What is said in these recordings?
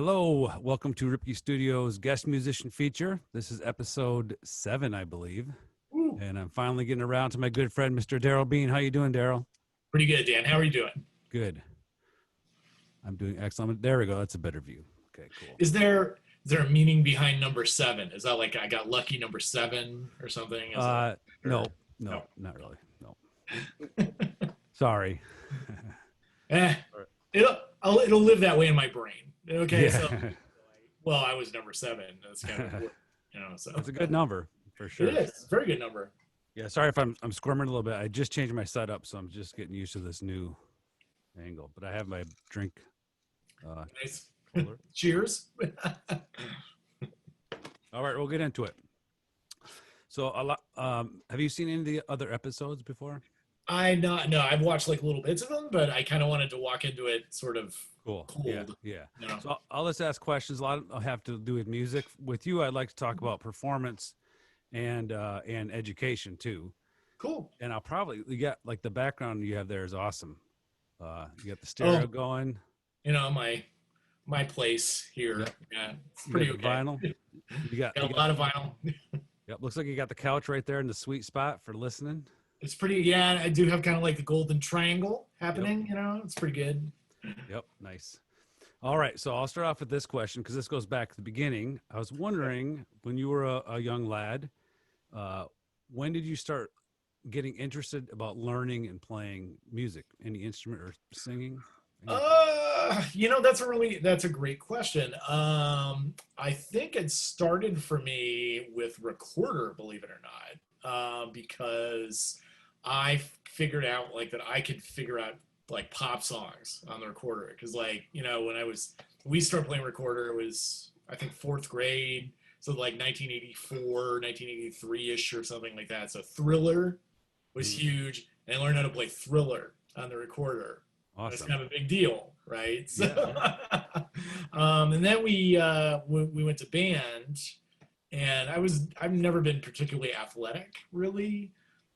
Hello, welcome to Ripke Studios guest musician feature. This is episode 7, I believe. Ooh, And I'm finally getting around to my good friend, Mr. Daryl Bean. How you doing, Daryl? pretty good, Dan. How are you doing? Good. I'm doing excellent. There we go. That's a better view. Okay, cool. Is there a meaning behind number 7? Is that like I got lucky number 7 or something? No, no. not really. No. Sorry. Eh, it'll live that way in my brain. Okay, Yeah. so well, I was number 7. That's kind of so It's a good number for sure. It is. It's a very good number. Yeah, sorry if I'm squirming a little bit. I just changed my setup, so I'm just getting used to this new angle. But I have my drink. Nice. Cooler. Cheers. All right, we'll get into it. So, have you seen any of the other episodes before? No, I've watched like little bits of them, but I kind of wanted to walk into it sort of Cool. cold. Yeah. You know? So I'll just ask questions. A lot have to do with music. With you, I'd like to talk about performance and education too. Cool. And you got like the background you have there is awesome. You got the stereo going. My place here. Yep. Yeah, it's You pretty got the okay. vinyl. You got Got a lot of vinyl. Yep. Looks like you got the couch right there in the sweet spot for listening. It's pretty. Yeah, I do have kind of like the golden triangle happening. Yep. It's pretty good. Yep. Nice. All right. So I'll start off with this question because this goes back to the beginning. I was wondering when you were a young lad, when did you start getting interested about learning and playing music, any instrument or singing? That's a great question. I think it started for me with recorder, believe it or not, because I figured out like that I could figure out like pop songs on the recorder. Because when we started playing recorder, it was I think 4th grade, so like 1984, 1983ish or something like that. So Thriller was huge, and I learned how to play Thriller on the recorder. Awesome. That's kind of a big deal, right? So, Yeah. and then we went to band, and I've never been particularly athletic, really,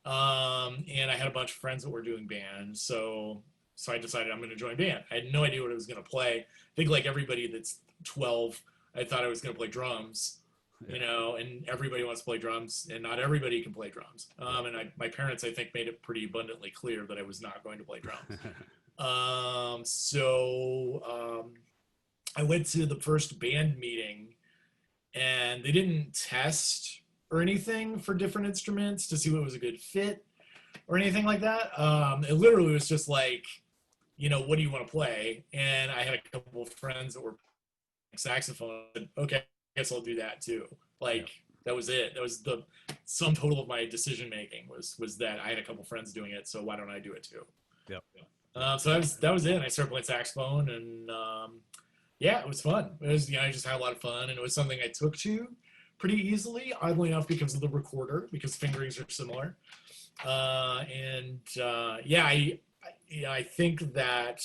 and I had a bunch of friends that were doing band, so I decided I'm going to join band. I had no idea what I was going to play. I think like everybody that's 12, I thought I was going to play drums. Yeah. And everybody wants to play drums, and not everybody can play drums. And my parents, I think, made it pretty abundantly clear that I was not going to play drums. I went to the first band meeting, and they didn't test or anything for different instruments to see what was a good fit or anything like that. It literally was just like, what do you want to play? And I had a couple of friends that were playing saxophone. And, okay, I guess I'll do that too. That was it. That was the sum total of my decision making was that I had a couple friends doing it, so why don't I do it too? Yep. So that was it. I started playing saxophone, and it was fun. It was I just had a lot of fun, and it was something I took to pretty easily. Oddly enough, because of the recorder, because fingerings are similar. I think that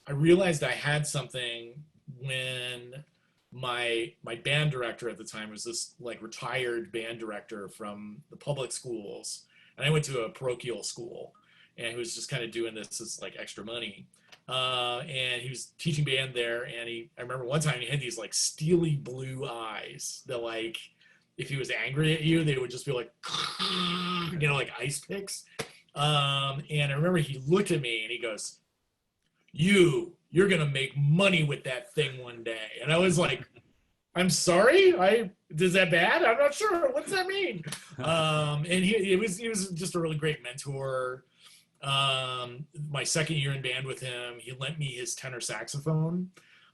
I realized I had something when my band director at the time was this like retired band director from the public schools, and I went to a parochial school, and he was just kind of doing this as like extra money, and he was teaching band there, and I remember one time he had these like steely blue eyes that like if he was angry at you they would just be like like ice picks, and I remember he looked at me and he goes, you're gonna make money with that thing one day. And I was like, I'm sorry, is that bad? I'm not sure. What does that mean? And he was just a really great mentor. My second year in band with him, he lent me his tenor saxophone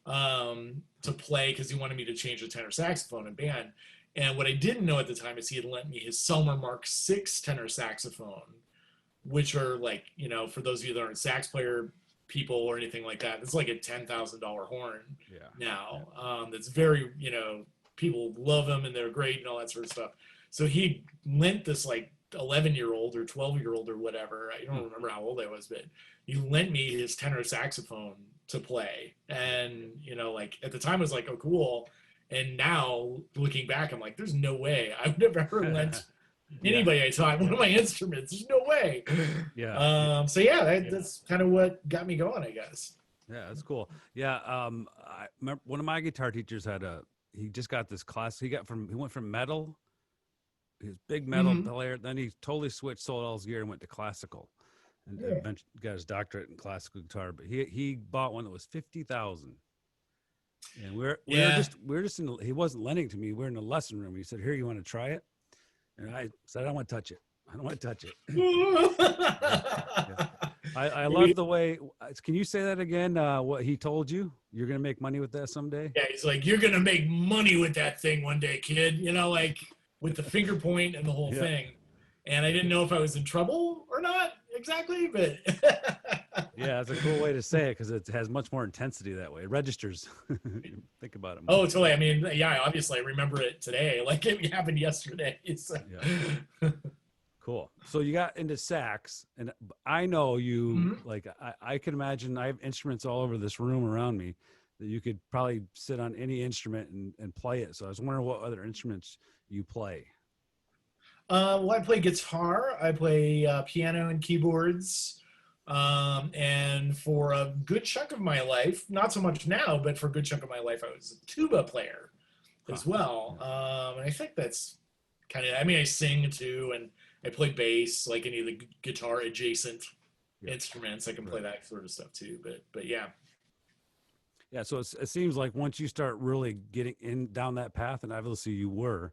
to play because he wanted me to change the tenor saxophone in band. And what I didn't know at the time is he had lent me his Selmer Mark VI tenor saxophone, which are like, for those of you that aren't sax player people or anything like that, it's like a $10,000 horn now. That's very, people love them and they're great and all that sort of stuff. So he lent this like 11-year-old or 12-year-old or whatever, I don't remember how old I was, but he lent me his tenor saxophone to play. And, like at the time I was like, oh, cool. And now looking back, I'm like, there's no way I would have ever lent anybody I taught one of my instruments. There's no way. Yeah. That's kind of what got me going, I guess. Yeah, that's cool. Yeah, I remember one of my guitar teachers he just got this class. He went from metal, he was big metal Hmm. player. Then he totally switched, sold all his gear, and went to classical, and Yeah. eventually got his doctorate in classical guitar. But he bought one that was 50,000, and Yeah. we are just in. He wasn't lending it to me. We're in the lesson room. He said, "Here, you want to try it?" And I said, "I don't want to touch it. I don't want to touch it." Yeah, yeah. I Maybe. love the way. Can you say that again? What he told you? You're gonna make money with that someday. Yeah, he's like, you're gonna make money with that thing one day, kid. Like with the finger point and the whole Yeah. thing. And I didn't know if I was in trouble or not exactly, but Yeah, it's a cool way to say it because it has much more intensity that way. It registers. Think about it more. oh, totally. I mean, yeah, obviously I remember it today, like it happened yesterday. It's Yeah, cool. So you got into sax, and I know you Mhm. like I can imagine I have instruments all over this room around me that you could probably sit on any instrument and play it. So I was wondering what other instruments you play. Well, I play guitar, I play piano and keyboards. And for a good chunk of my life, not so much now, but for a good chunk of my life, I was a tuba player Huh. as well. Yeah. And I think that's kind of, I mean, I sing too, and I play bass, like any of the guitar adjacent Yeah. instruments. I can play Right. that sort of stuff too. But yeah. Yeah. So it seems like once you start really getting in down that path, and obviously you were,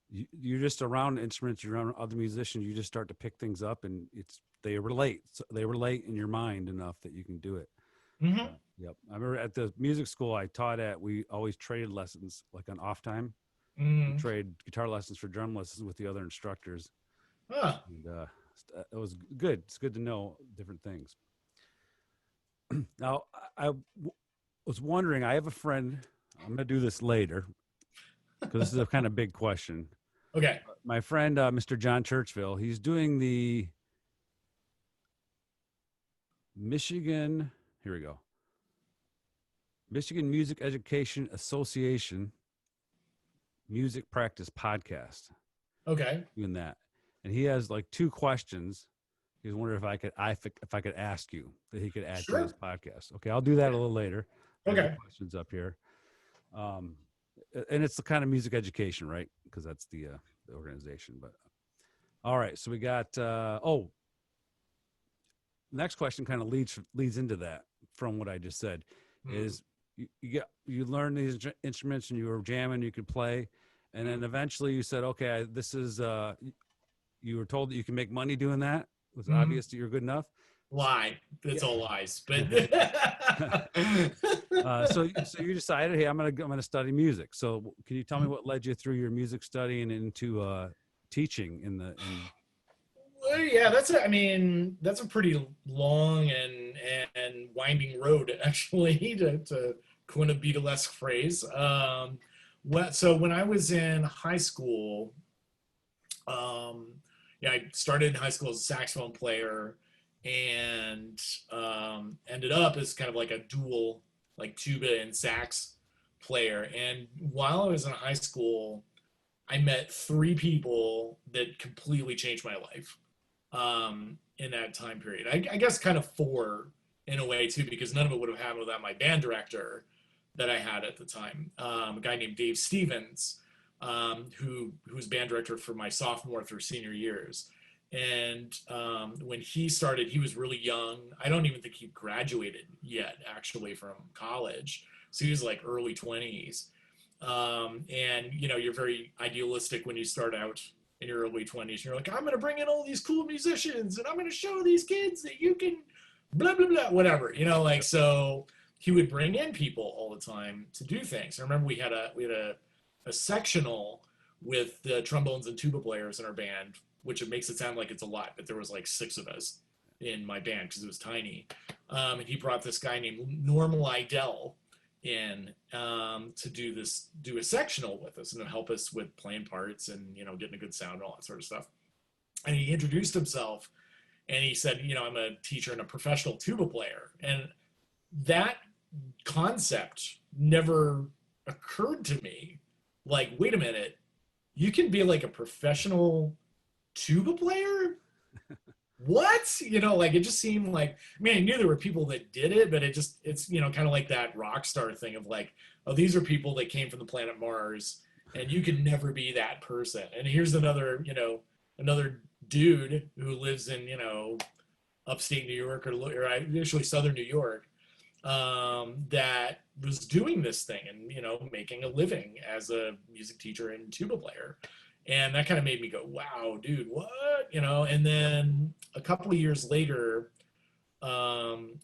you're just around instruments, you're around other musicians, you just start to pick things up, and they relate. So they relate in your mind enough that you can do it. Hmm. Yep. I remember at the music school I taught at, we always traded lessons, like on off time. We Mm. trade guitar lessons for drum lessons with the other instructors, Huh. and it was good. It's good to know different things. Now, was wondering. I have a friend. I'm going to do this later because this is a kind of big question. Okay. My friend, Mr. John Churchville, he's doing the Michigan. Here we go. Michigan Music Education Association Music Practice Podcast. Okay. Doing that, and he has like two questions. He was wondering if I could ask you that he could add to his Sure. podcast. Okay, I'll do that a little later. I have the Okay. questions up here, um, and it's the kind of music education, right? Because that's the organization. But all right, so we got. Next question kind of leads into that from what I just said. Mm. Is you learn these instruments and you were jamming, you could play, and then eventually you said, okay, this is you were told that you can make money doing that. It was Mm. obvious that you're good enough. Lie. Yeah. It's all lies. But So you decided, hey, I'm gonna study music. So can you tell me what led you through your music study and into teaching in well, yeah, I mean, that's a pretty long and winding road, actually, to coin a Beatlesque phrase. So when I was in high school, um, yeah, I started in high school as a saxophone player and ended up as kind of like a dual, like tuba and sax player. And while I was in high school, I met three people that completely changed my life in that time period. I guess kind of four in a way too, because none of it would have happened without my band director that I had at the time, a guy named Dave Stevens, who was band director for my sophomore through senior years. And when he started, he was really young. I don't even think he graduated yet, actually, from college. So he was like early 20s. And you're very idealistic when you start out in your early 20s. You're like, I'm going to bring in all these cool musicians and I'm going to show these kids that you can blah, blah, blah, whatever, like, so he would bring in people all the time to do things. I remember we had a sectional with the trombones and tuba players in our band, which it makes it sound like it's a lot, but there was like six of us in my band because it was tiny. And he brought this guy named Normal Idell in to do a sectional with us and to help us with playing parts and getting a good sound and all that sort of stuff. And he introduced himself and he said, I'm a teacher and a professional tuba player. And that concept never occurred to me. Like, wait a minute, you can be like a professional tuba player? what? You know, like it just seemed like, I mean, I knew there were people that did it, but it's, you know, kind of like that rock star thing of like, oh, these are people that came from the planet Mars and you can never be that person. And here's another, you know, another dude who lives in, you know, upstate New York or actually Southern New York, that was doing this thing and, you know, making a living as a music teacher and tuba player. And that kind of made me go, wow, dude, what? You know, and then a couple of years later, um,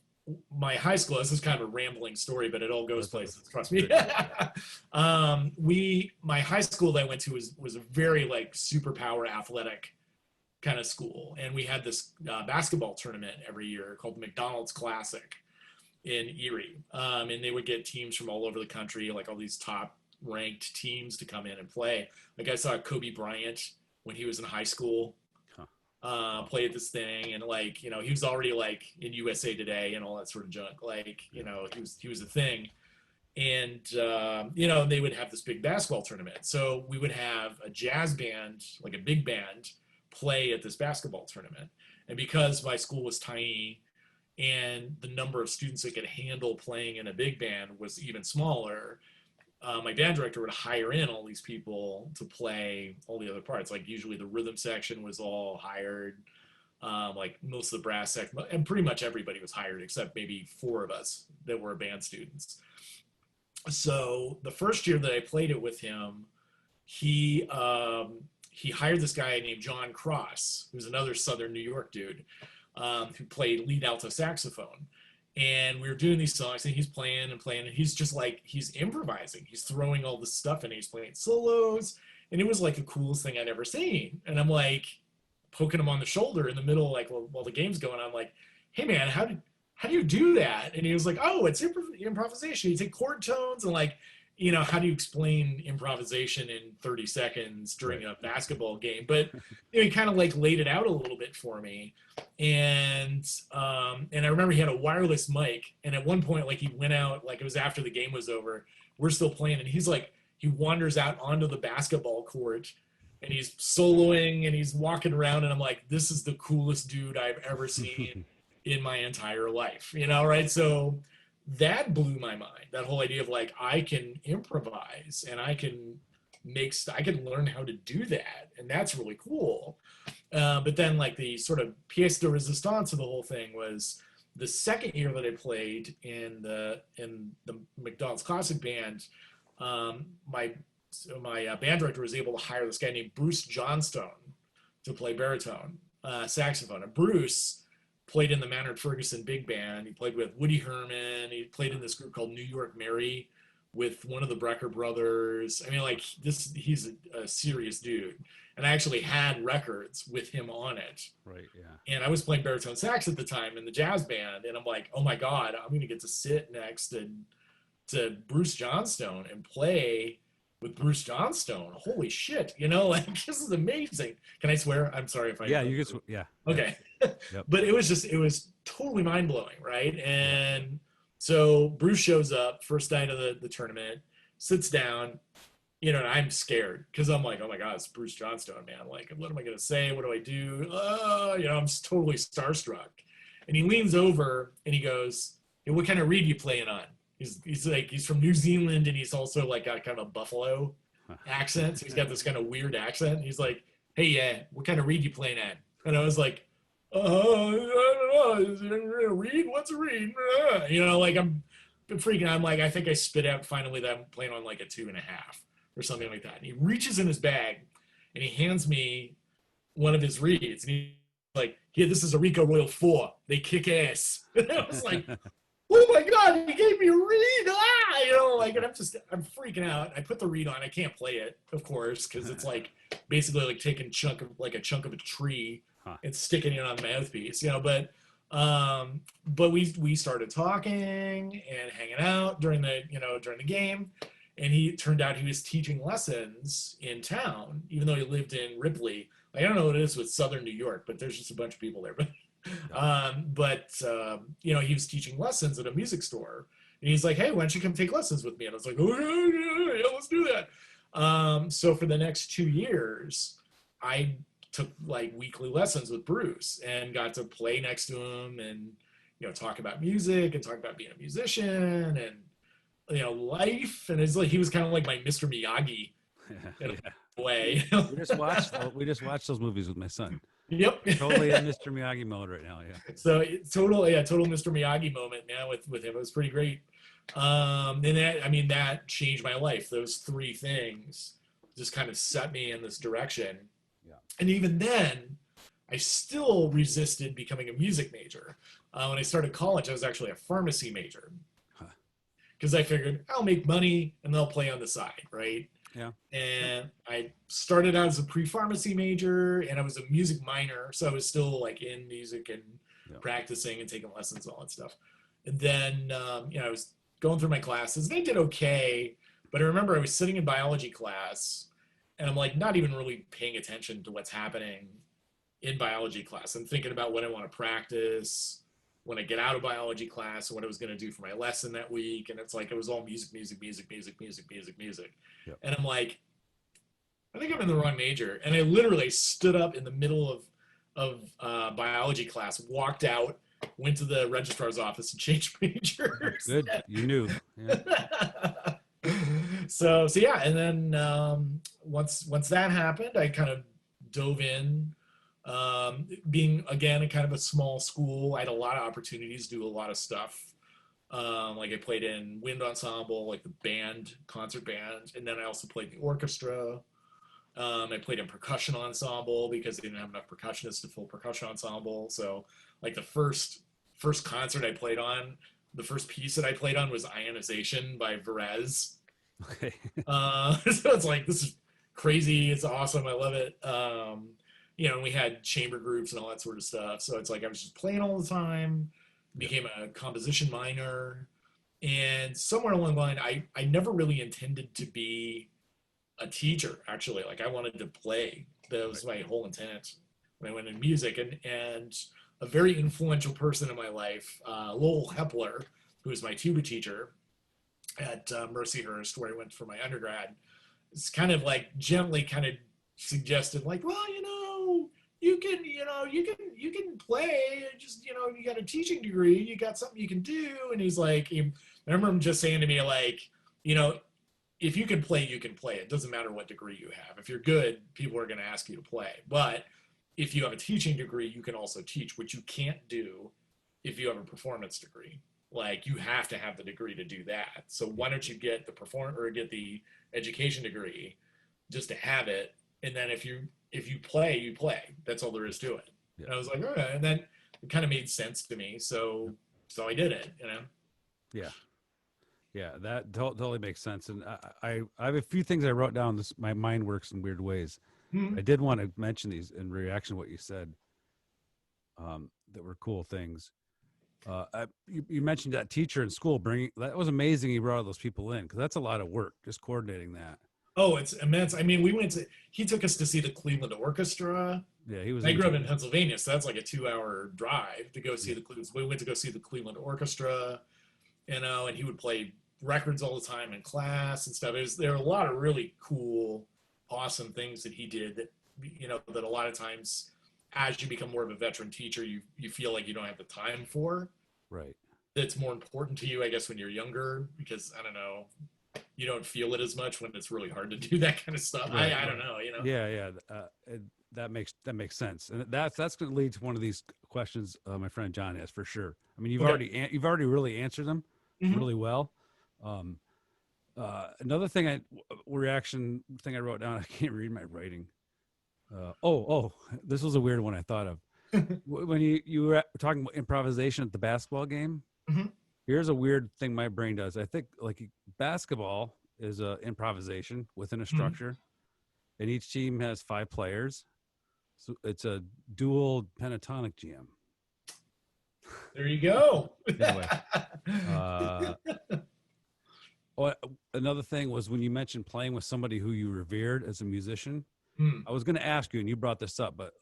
my high school, this is kind of a rambling story, but it all goes places, trust me. My high school that I went to was a very like superpower athletic kind of school. And we had this basketball tournament every year called the McDonald's Classic in Erie. And they would get teams from all over the country, like all these top ranked teams to come in and play. Like I saw Kobe Bryant when he was in high school, play at this thing. And like, you know, he was already like in USA Today and all that sort of junk. Like, you know, he was a thing. And, you know, they would have this big basketball tournament. So we would have a jazz band, like a big band, play at this basketball tournament. And because my school was tiny and the number of students that could handle playing in a big band was even smaller, my band director would hire in all these people to play all the other parts. Like usually the rhythm section was all hired, like most of the brass section, and pretty much everybody was hired except maybe 4 of us that were band students. So the first year that I played it with him, he hired this guy named John Cross, who's another Southern New York dude, who played lead alto saxophone. And we were doing these songs and he's playing and playing and he's just like, he's improvising. He's throwing all this stuff in and he's playing solos. And it was like the coolest thing I'd ever seen. And I'm like poking him on the shoulder in the middle, like while the game's going on, I'm like, hey man, how do you do that? And he was like, oh, it's improvisation. You take chord tones and like, you know, how do you explain improvisation in 30 seconds during a basketball game? But you know, he kind of like laid it out a little bit for me. And I remember he had a wireless mic. And at one point, like he went out, like it was after the game was over, we're still playing. And he's like, he wanders out onto the basketball court and he's soloing and he's walking around. And I'm like, this is the coolest dude I've ever seen in my entire life, you know, right? So that blew my mind, that whole idea of like, I can improvise and I can learn how to do that. And that's really cool. But then like the sort of pièce de résistance of the whole thing was the second year that I played in the McDonald's Classic Band, my band director was able to hire this guy named Bruce Johnstone to play baritone saxophone. And Bruce played in the Maynard Ferguson Big Band. He played with Woody Herman. He played in this group called New York Mary with one of the Brecker brothers. I mean, like he's a serious dude. And I actually had records with him on it. Right, yeah. And I was playing baritone sax at the time in the jazz band. And I'm like, oh my God, I'm going to get to sit next to Bruce Johnstone and play with Bruce Johnstone. Holy shit, you know, like this is amazing. Can I swear? I'm sorry if I... Yeah, you can yeah. Okay. Yep. But it was totally mind-blowing, right? And so Bruce shows up first night of the tournament, sits down, you know, and I'm scared because I'm like, oh my God, it's Bruce Johnstone, man. Like, what am I going to say? What do I do? You know, I'm totally starstruck. And he leans over and he goes, hey, what kind of reed you playing on? He's like, he's from New Zealand and he's also like got kind of a Buffalo accent. So he's got this kind of weird accent. He's like, hey, yeah, what kind of reed you playing at? And I was like, I don't know. Is it a reed? What's a reed? You know, like I'm freaking out. I'm like, I think I spit out finally that I'm playing on like a 2.5 or something like that. And he reaches in his bag and he hands me one of his reeds. And he's like, here, this is a Rico Royal 4. They kick ass. And I was like, oh my God, he gave me a reed. You know, like, and I'm freaking out. I put the reed on. I can't play it, of course, because it's like basically like taking a chunk of a tree and sticking it on the mouthpiece, you know. But we started talking and hanging out during the game, and he turned out he was teaching lessons in town, even though he lived in Ripley. Like, I don't know what it is with Southern New York, but there's just a bunch of people there. But you know, he was teaching lessons at a music store, and he's like, hey, why don't you come take lessons with me? And I was like, oh yeah, let's do that. So for the next 2 years, I took like weekly lessons with Bruce and got to play next to him and talk about music and talk about being a musician and life. And it's like he was kind of like my Mr. Miyagi in Yeah. a way. We just watched those movies with my son. Yep. We're totally in Mr. Miyagi mode right now. Yeah. So total Mr. Miyagi moment, man, with him. It was pretty great. And that changed my life. Those three things just kind of set me in this direction. Yeah. And even then, I still resisted becoming a music major. When I started college, I was actually a pharmacy major because I figured I'll make money and they'll play on the side, right? Yeah. And I started out as a pre-pharmacy major, and I was a music minor, so I was still like in music and practicing and taking lessons and all that stuff. And then I was going through my classes, and I did okay. But I remember I was sitting in biology class, and I'm like not even really paying attention to what's happening in biology class. I'm thinking about what I want to practice when I get out of biology class and what I was going to do for my lesson that week. And it's like it was all music. Yep. And I'm like, I think I'm in the wrong major. And I literally stood up in the middle of biology class, walked out, went to the registrar's office and changed majors. Good, you knew. Yeah. So yeah, and then once that happened, I kind of dove in. Being again a kind of a small school, I had a lot of opportunities to do a lot of stuff. Like I played in wind ensemble, like the band, concert band, and then I also played in the orchestra. I played in percussion ensemble because they didn't have enough percussionists to fill percussion ensemble. So like the first concert I played on, the first piece that I played on was Ionization by Varese. Okay. So it's like, this is crazy. It's awesome. I love it. And we had chamber groups and all that sort of stuff. So it's like I was just playing all the time, became a composition minor. And somewhere along the line, I never really intended to be a teacher, actually. Like I wanted to play. That was my whole intent when I went into music. And a very influential person in my life, Lowell Hepler, who was my tuba teacher at Mercyhurst, where I went for my undergrad, it's kind of like gently kind of suggested like, well, you can play, just, you got a teaching degree, you got something you can do. And he's like, I remember him just saying to me like, if you can play, you can play. It doesn't matter what degree you have. If you're good, people are going to ask you to play. But if you have a teaching degree, you can also teach, which you can't do if you have a performance degree. Like you have to have the degree to do that. So why don't you get the education degree just to have it? And then if you play, you play. That's all there is to it. Yeah. And I was like, all right. And then it kind of made sense to me. So I did it, Yeah. Yeah, that totally makes sense. And I have a few things I wrote down. My mind works in weird ways. Mm-hmm. I did want to mention these in reaction to what you said that were cool things. You mentioned that teacher in school that was amazing. He brought all those people in because that's a lot of work, just coordinating that. Oh, it's immense. I mean, he took us to see the Cleveland Orchestra. Yeah, I grew up in Pennsylvania, so that's like a 2-hour drive to go see the Cleveland. We went to go see the Cleveland Orchestra, and he would play records all the time in class and stuff. There were a lot of really cool, awesome things that he did that, that a lot of times as you become more of a veteran teacher, you feel like you don't have the time for. Right. That's more important to you, I guess, when you're younger, because I don't know, you don't feel it as much when it's really hard to do that kind of stuff. Right. I don't know, Yeah. That makes sense, and that's going to lead to one of these questions my friend John has for sure. I mean, you've already really answered them really well. Another reaction thing I wrote down. I can't read my writing. This was a weird one I thought of. When you were talking about improvisation at the basketball game. Mm-hmm. Here's a weird thing my brain does. I think like basketball is a improvisation within a structure, and each team has 5 players. So it's a dual pentatonic jam. There you go. Anyway, another thing was when you mentioned playing with somebody who you revered as a musician. I was going to ask you, and you brought this up, but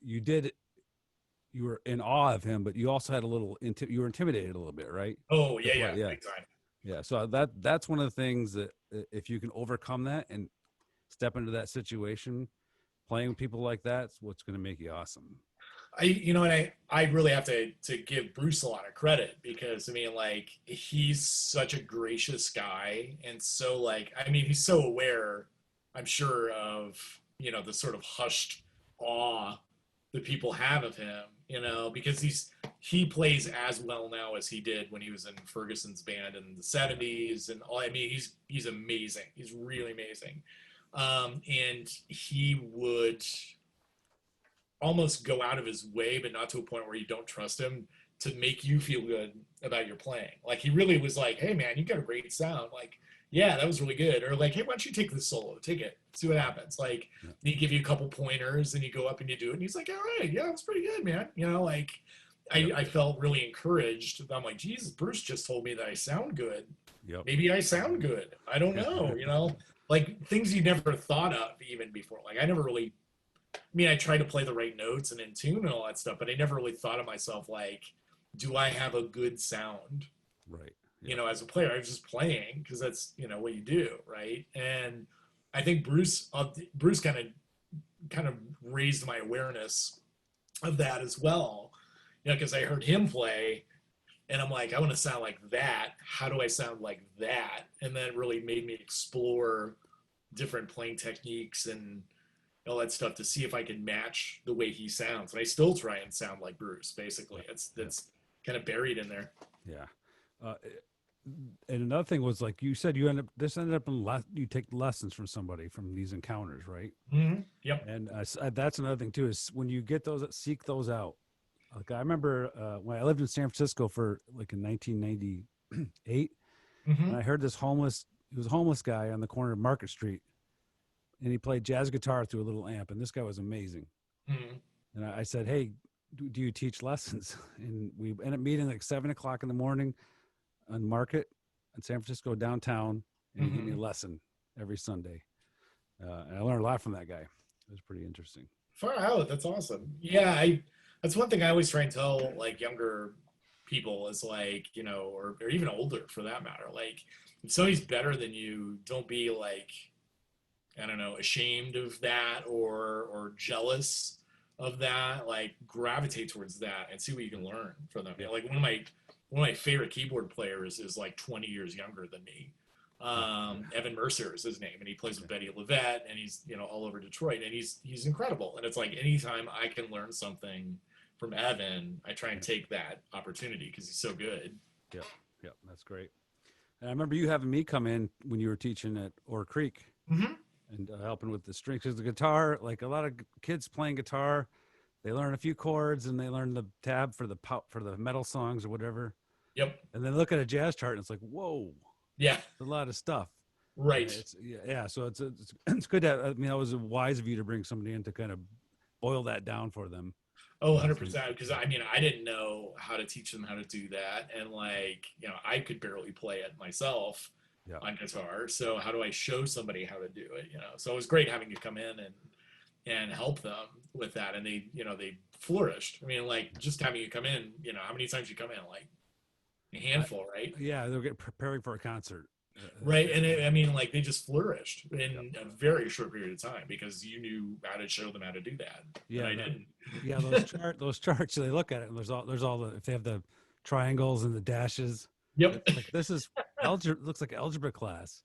you were in awe of him, but you also had you were intimidated a little bit, right? Oh yeah. Big time. Yeah. So that's one of the things that if you can overcome that and step into that situation, playing with people like that's what's going to make you awesome. I really have to give Bruce a lot of credit because I mean, like, he's such a gracious guy, and so like, I mean, he's so aware, I'm sure, of the sort of hushed awe that people have of him, because he plays as well now as he did when he was in Ferguson's band in the '70s and all. I mean, he's amazing. He's really amazing, and he would almost go out of his way, but not to a point where you don't trust him, to make you feel good about your playing. Like, he really was like, "Hey man, you got a great sound. Like, yeah, that was really good." Or like, "Hey, why don't you take this solo? Take it, see what happens." Like, Yeah. he give you a couple pointers, and you go up and you do it, and he's like, "All right, yeah, it's pretty good, man." Like, Yep. I felt really encouraged. I'm like, Jesus, Bruce just told me that I sound good. Yep. Maybe I sound good. I don't know. Like things you never thought of even before. Like, I never really, I mean, I try to play the right notes and in tune and all that stuff, but I never really thought of myself like, do I have a good sound? Right. Yep. As a player, I was just playing because that's what you do, right? And I think Bruce kind of raised my awareness of that as well, because I heard him play, and I'm like, I want to sound like that. How do I sound like that? And then it really made me explore different playing techniques and all that stuff to see if I can match the way he sounds. And I still try and sound like Bruce. Basically, that's kind of buried in there. Yeah. Uh, and another thing was, like you said, this ended up in you take lessons from somebody from these encounters, right? Mm-hmm. Yep. And that's another thing too, is when you get those, seek those out. Like, I remember when I lived in San Francisco for like in 1998, Mm-hmm. and I heard he was a homeless guy on the corner of Market Street, and he played jazz guitar through a little amp, and this guy was amazing. Mm-hmm. And I said, "Hey, do you teach lessons?" And we ended up meeting like 7 o'clock in the morning on Market in San Francisco downtown, and he gave me a lesson every Sunday. And I learned a lot from that guy. It was pretty interesting. Far out. That's awesome. Yeah, that's one thing I always try and tell like younger people is like, or even older for that matter. Like, if somebody's better than you, don't be like, I don't know, ashamed of that or jealous of that. Like, gravitate towards that and see what you can learn from them. Yeah. Like, one of my favorite keyboard players is like 20 years younger than me. Evan Mercer is his name, and he plays with Betty LaVette, and he's all over Detroit, and he's incredible. And it's like, anytime I can learn something from Evan, I try and take that opportunity because he's so good. Yep. Yep. That's great. And I remember you having me come in when you were teaching at Ore Creek Mm-hmm. and helping with the strings. Because the guitar, like a lot of kids playing guitar, they learn a few chords and they learn the tab for the metal songs or whatever. Yep. And then look at a jazz chart and it's like, whoa, Yeah. a lot of stuff. Right. Yeah. So it's good to, I mean, that was wise of you to bring somebody in to kind of boil that down for them. Oh, 100%. Because I mean, I didn't know how to teach them how to do that. And like, I could barely play it myself on guitar. So how do I show somebody how to do it? So it was great having you come in and help them with that. And they flourished. I mean, like, just having you come in, how many times you come in? Like a handful, right? Yeah. They're preparing for a concert. Right. And I mean, like, they just flourished in a very short period of time because you knew how to show them how to do that. Yeah. I didn't. Yeah. Those charts, they look at it and there's all the, if they have the triangles and the dashes. Yep. Like, this is looks like algebra class.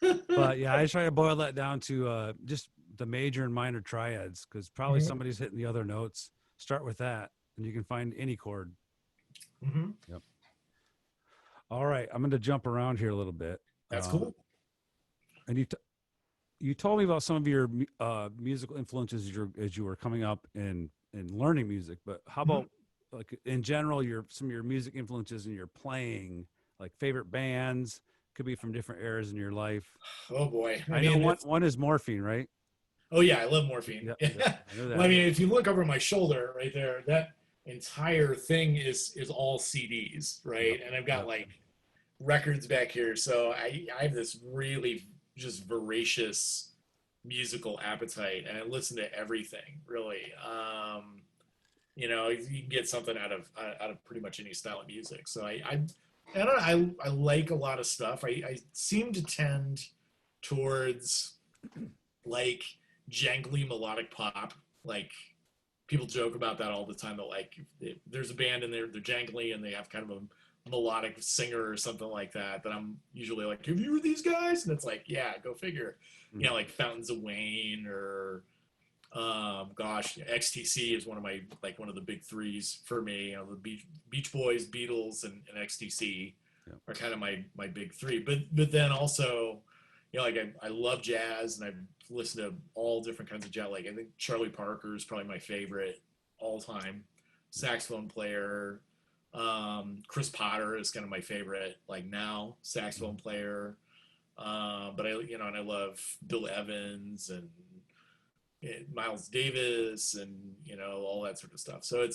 But yeah, I try to boil that down to just the major and minor triads, because probably somebody's hitting the other notes. Start with that, and you can find any chord. Mm-hmm. Yep. All right, I'm going to jump around here a little bit. That's cool. And you told me about some of your musical influences as you were coming up and learning music. But how about like in general, some of your music influences in your playing, like favorite bands, could be from different eras in your life. Oh boy. I know one is Morphine, right? Oh yeah, I love Morphine. Yeah, I know that. Well, I mean, if you look over my shoulder right there, that entire thing is all CDs, right? And I've got like records back here. So I have this really just voracious musical appetite, and I listen to everything really. You can get something out of pretty much any style of music. So I don't know, I like a lot of stuff. I seem to tend towards like jangly melodic pop. Like people joke about that all the time. That like if there's a band and they're jangly and they have kind of a melodic singer or something like that. That I'm usually like, have you heard these guys? And it's like, yeah, go figure. You know, like Fountains of Wayne or gosh, XTC is one of my like one of the big threes for me. You know, the Beach Boys, Beatles, and XTC Yeah. are kind of my big three. But then also, you know, like I love jazz and I've listened to all different kinds of jazz. Like I think Charlie Parker is probably my favorite all time saxophone player. Chris Potter is kind of my favorite like now saxophone player. But I, you know, and I love Bill Evans and Miles Davis and you know all that sort of stuff. So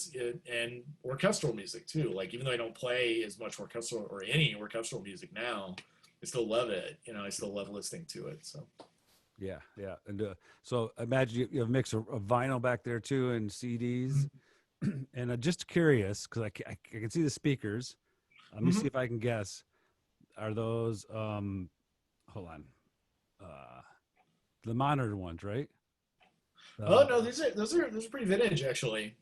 and orchestral music too. Like even though I don't play as much orchestral or any orchestral music now, I still love it. You know, I still love listening to it. So Yeah, yeah. And so imagine you have a mix of vinyl back there too and CDs. And just curious because I can see the speakers. Let me see if I can guess. Are those hold on, the monitor ones, right? oh no, those are pretty vintage actually.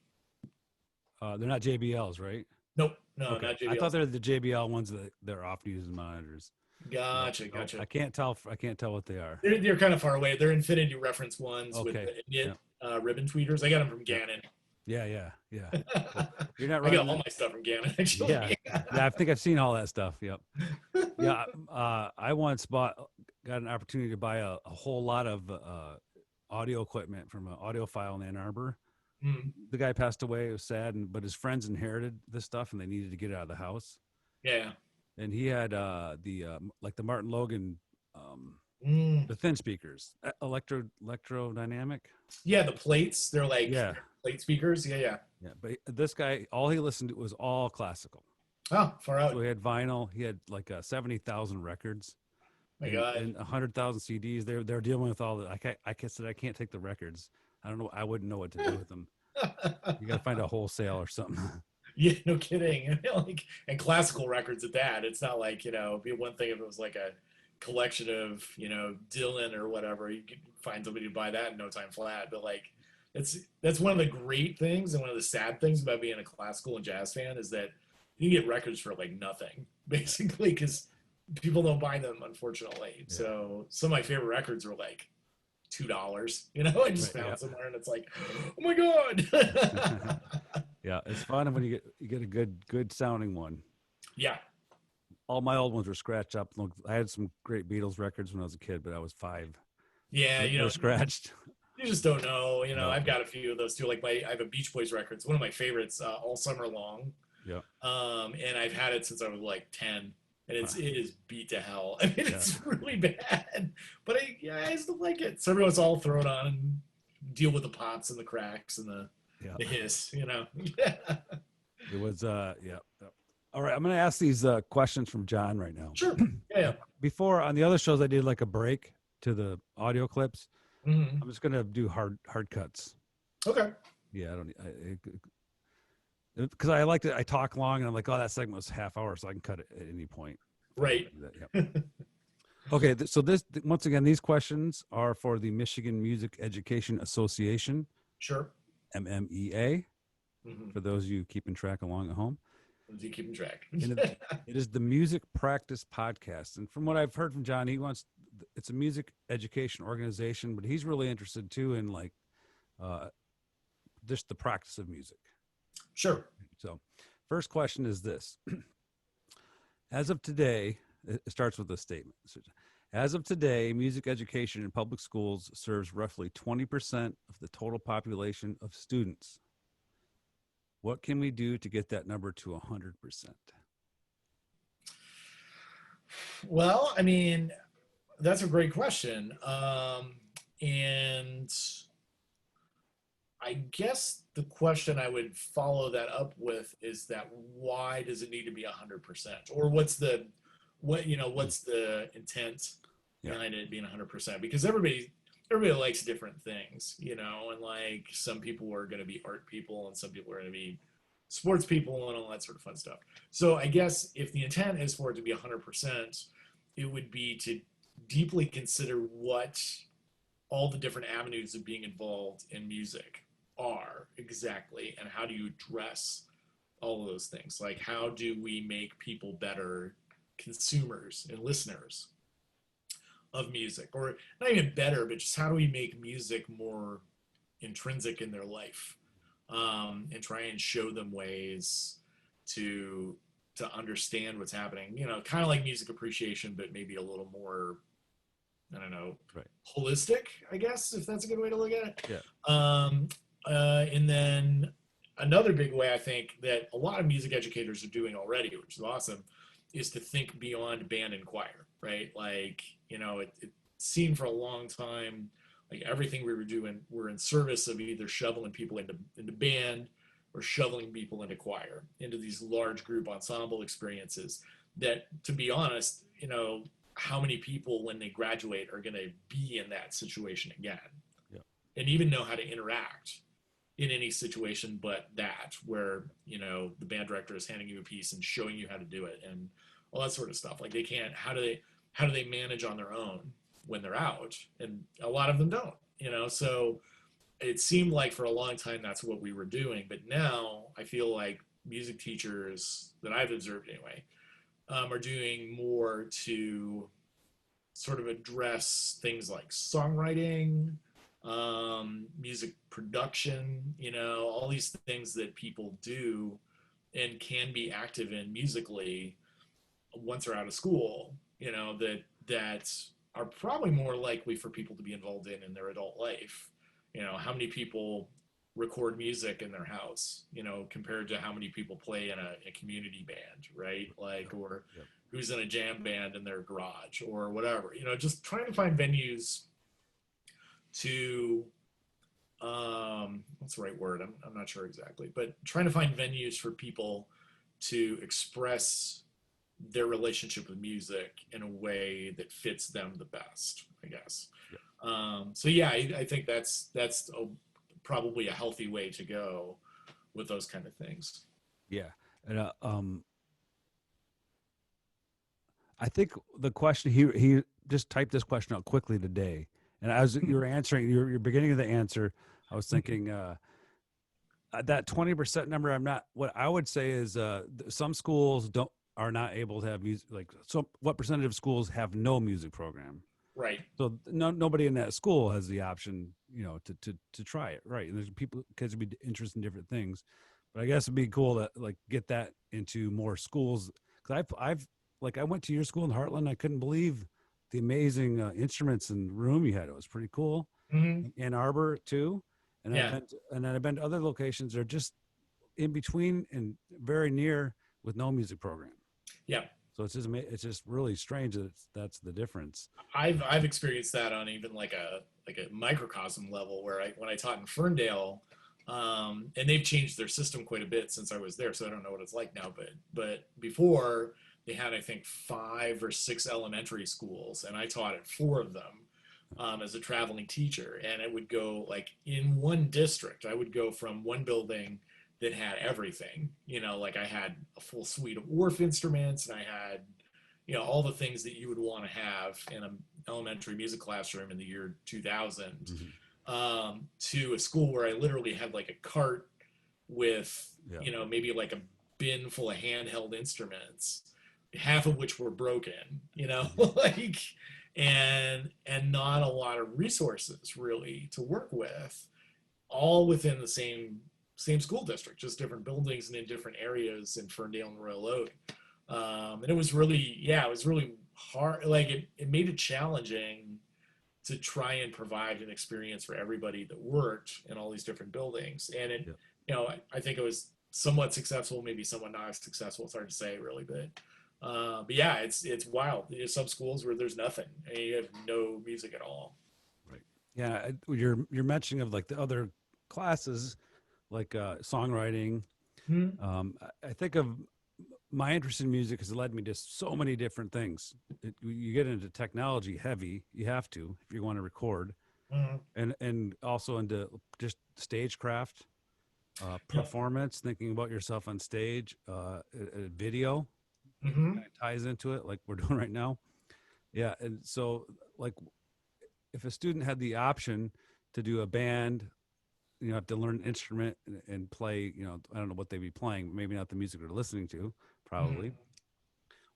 They're not JBLs, right? Nope, no, Okay, not I thought JBL. they're the JBL ones that they're often used as monitors. Nope, Gotcha, nope. gotcha. I can't tell. I can't tell what they are. They're kind of far away. They're Infinity reference ones with Okay. the knit Yep. ribbon tweeters. I got them from Yep. Gannon. Yeah. Yeah. Yeah. Cool. You're not I got running all that. my stuff from Gannon actually. Yeah. Yeah. I think I've seen all that stuff. Yep. Yeah. I once got an opportunity to buy a whole lot of audio equipment from an audiophile in Ann Arbor. Mm, The guy passed away. It was sad, but his friends inherited this stuff and they needed to get it out of the house. yeah. And he had like the Martin Logan, Mm. the thin speakers, electrodynamic. Yeah, the plates, they're like Yeah. plate speakers. Yeah, yeah. Yeah. But this guy, all he listened to was all classical. Oh, far out. So he had vinyl. He had like 70,000 records My and, God. and 100,000 CDs. They're dealing with all the. I said I can't take the records. I don't know. I wouldn't know what to do with them. You got to find a wholesale or something. Yeah, no kidding. Like, and classical records at that. It's not like, you know, it'd be one thing if it was like a collection of, you know, Dylan or whatever. You could find somebody to buy that in no time flat. But like, that's one of the great things and one of the sad things about being a classical and jazz fan is that you can get records for like nothing, basically, because people don't buy them, unfortunately. Yeah. So some of my favorite records are like $2. You know, I just Right, found yeah. somewhere and it's like, oh my God. Yeah, it's fun when you get a good sounding one. Yeah. All my old ones were scratched up. Look, I had some great Beatles records when I was a kid, but I was 5. Yeah, you They're know, scratched. you just don't know. You know, No. I've got a few of those too. Like I have a Beach Boys record. It's one of my favorites, All Summer Long. Yeah. And I've had it since I was like 10, and it is beat to hell. I mean, it's really bad, but I still like it. So every once in a while, I'll throw it on and deal with the pops and the cracks and the hiss. You know. It was yeah. All right, I'm going to ask these questions from John right now. Sure. Yeah. Before on the other shows, I did like a break to the audio clips. Mm-hmm. I'm just going to do hard cuts. Okay. Yeah, I don't because I like to. I talk long, and I'm like, oh, that segment was half hour, so I can cut it at any point. Right. Yep. Okay, so once again, these questions are for the Michigan Music Education Association, Sure. MMEA. Mm-hmm. For those of you keeping track along at home. Is he keeping track? And it is the Music Practice Podcast. And from what I've heard from John, it's a music education organization, but he's really interested too in like just the practice of music. Sure. So first question is this. As of today, it starts with a statement. As of today, music education in public schools serves roughly 20% of the total population of students. What can we do to get that number to 100%? Well, I mean, that's a great question. And I guess the question I would follow that up with is that why does it need to be 100%? Or what's the intent behind it being 100%? Because everybody likes different things, you know, and like some people are going to be art people and some people are going to be sports people and all that sort of fun stuff. So I guess if the intent is for it to be 100%, it would be to deeply consider what all the different avenues of being involved in music are exactly, and how do you address all of those things? Like, how do we make people better consumers and listeners of music, or not even better, but just how do we make music more intrinsic in their life, and try and show them ways to understand what's happening. Kind of like music appreciation, but maybe a little more, I don't know, Right. holistic, I guess, if that's a good way to look at it. Yeah. And then another big way I think that a lot of music educators are doing already, which is awesome, is to think beyond band and choir, right? Like, it seemed for a long time like everything we were doing were in service of either shoveling people into band or shoveling people into choir, into these large group ensemble experiences that, to be honest, how many people when they graduate are going to be in that situation again, Yeah. and even know how to interact in any situation but that, where the band director is handing you a piece and showing you how to do it and all that sort of stuff. Like, they can't, how do they manage on their own when they're out? And a lot of them don't, so it seemed like for a long time that's what we were doing. But now I feel like music teachers that I've observed anyway, are doing more to sort of address things like songwriting, music production, all these things that people do and can be active in musically once they're out of school, that are probably more likely for people to be involved in their adult life. How many people record music in their house, compared to how many people play in a community band, right? Like, or who's in a jam band in their garage or whatever, just trying to find venues to, what's the right word? I'm not sure exactly, but trying to find venues for people to express their relationship with music in a way that fits them the best, I guess. So yeah, I think that's probably a healthy way to go with those kind of things. Yeah. And I think the question, he just typed this question out quickly today, and as you were answering your beginning of the answer, I was thinking that 20% number. I'm not. What I would say is some schools are not able to have music. Like, so what percentage of schools have no music program? Right. So nobody in that school has the option, to try it, right? And there's kids would be interested in different things, but I guess it'd be cool to like get that into more schools. Because I've like, I went to your school in Heartland. I couldn't believe the amazing instruments and room you had. It was pretty cool. Mm-hmm. Ann Arbor too, and Yeah. then I've been to other locations. They're just in between and very near with no music program. Yeah. So it's just really strange that that's the difference. I've experienced that on even like a microcosm level, where when I taught in Ferndale, and they've changed their system quite a bit since I was there, so I don't know what it's like now. But before, they had, I think, 5 or 6 elementary schools, and I taught at 4 of them, as a traveling teacher. And it would go like in one district. I would go from one building that had everything, like I had a full suite of Orff instruments, and I had, all the things that you would want to have in an elementary music classroom in the year 2000, to a school where I literally had like a cart with, maybe like a bin full of handheld instruments, half of which were broken, like, and not a lot of resources really to work with, all within the same school district, just different buildings and in different areas in Ferndale and Royal Oak. And it was really hard. Like, it made it challenging to try and provide an experience for everybody that worked in all these different buildings. And I think it was somewhat successful, maybe somewhat not successful. It's hard to say really, but yeah, it's wild. There's some schools where there's nothing, and you have no music at all. Right. Yeah. You're mentioning of like the other classes, like songwriting. I think of my interest in music has led me to so many different things. You get into technology heavy, you have to if you want to record, Mm-hmm. and also into just stagecraft, Yep. performance, thinking about yourself on stage, video Mm-hmm. kind of ties into it, like we're doing right now. Yeah, and so like if a student had the option to do a band, have to learn an instrument and play, I don't know what they'd be playing, maybe not the music they're listening to, probably, Mhm.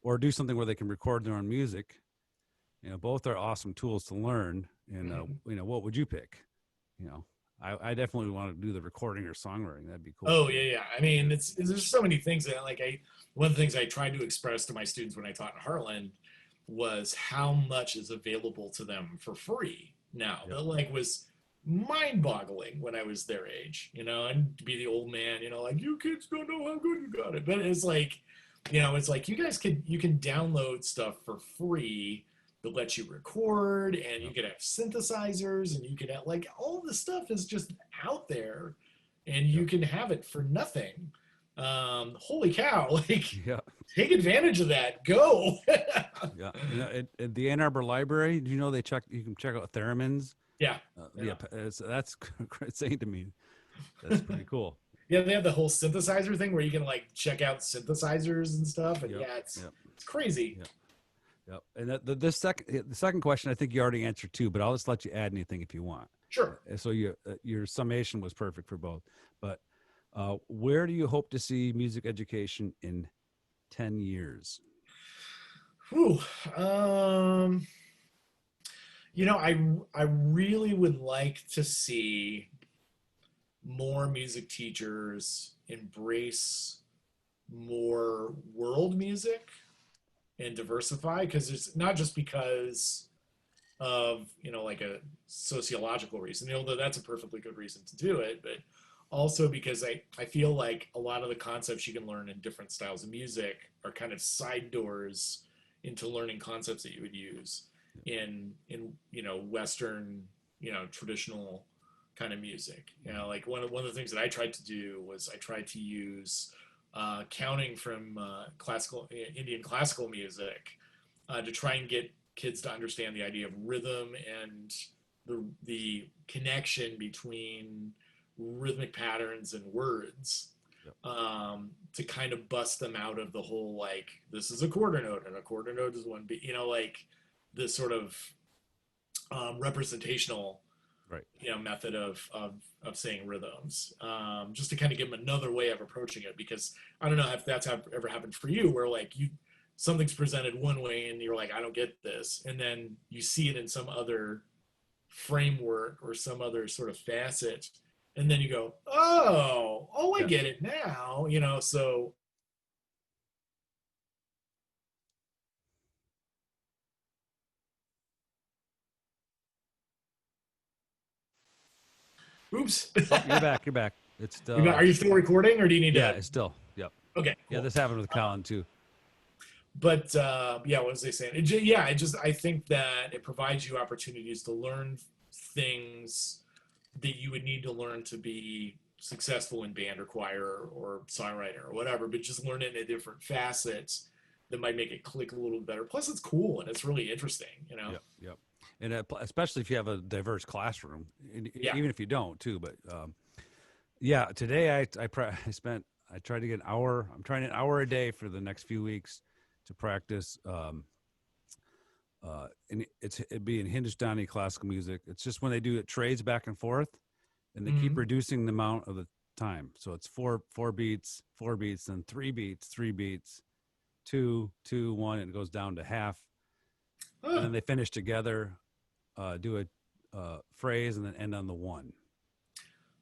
or do something where they can record their own music. Both are awesome tools to learn. And, Mhm. what would you pick? You know, I definitely want to do the recording or songwriting. That'd be cool. Oh yeah, yeah. I mean, it's there's so many things that like I one of the things I tried to express to my students when I taught in Heartland was how much is available to them for free now. Yep. That like was mind-boggling when I was their age, and to be the old man, like you kids don't know how good you got it. But it's like, it's like you can download stuff for free that lets you record, and you Yep. can have synthesizers, and you can have like all this stuff is just out there, and Yep. you can have it for nothing. Holy cow! Like, Yeah. take advantage of that. Go. Yeah. At the Ann Arbor Library, do you know you can check out theremins? Yeah, Yeah. yeah. That's insane to me. That's pretty cool. Yeah, they have the whole synthesizer thing where you can like check out synthesizers and stuff, and Yep. yeah, it's Yep. it's crazy. Yep. Yep. And the second question, I think you already answered too, but I'll just let you add anything if you want. Sure. So your summation was perfect for both. But where do you hope to see music education in 10 years? Whew. Um, I really would like to see more music teachers embrace more world music and diversify, because it's not just because of like a sociological reason, though that's a perfectly good reason to do it, but also because I feel like a lot of the concepts you can learn in different styles of music are kind of side doors into learning concepts that you would use in Western, traditional kind of music. Like one of the things that I tried to do was I tried to use counting from classical Indian classical music to try and get kids to understand the idea of rhythm and the connection between rhythmic patterns and words, Yep. to kind of bust them out of the whole like this is a quarter note and a quarter note is one beat, like this sort of representational Right. method of saying rhythms, just to kind of give them another way of approaching it, because I don't know if that's ever happened for you where like something's presented one way and you're like I don't get this, and then you see it in some other framework or some other sort of facet, and then you go oh I Yeah. get it now, so oops. Oh, you're back. You're back. It's Are still, you still recording or do you need yeah, to? it's still, yep. Okay, Yeah, cool. this happened with Colin too. But yeah, what was they saying? I think that it provides you opportunities to learn things that you would need to learn to be successful in band or choir or songwriter or whatever, but just learn it in a different facets that might make it click a little better. Plus, it's cool and it's really interesting. Yep. Yep. And especially if you have a diverse classroom, and Yeah. even if you don't too, but yeah, today I tried to get an hour. I'm trying an hour a day for the next few weeks to practice. And it'd be in Hindustani classical music. It's just when they do it trades back and forth, and they keep Mm-hmm. reducing the amount of the time. So it's four beats, then three beats, two, two, one, and it goes down to half, and Huh. then they finish together, do a phrase, and then end on the one.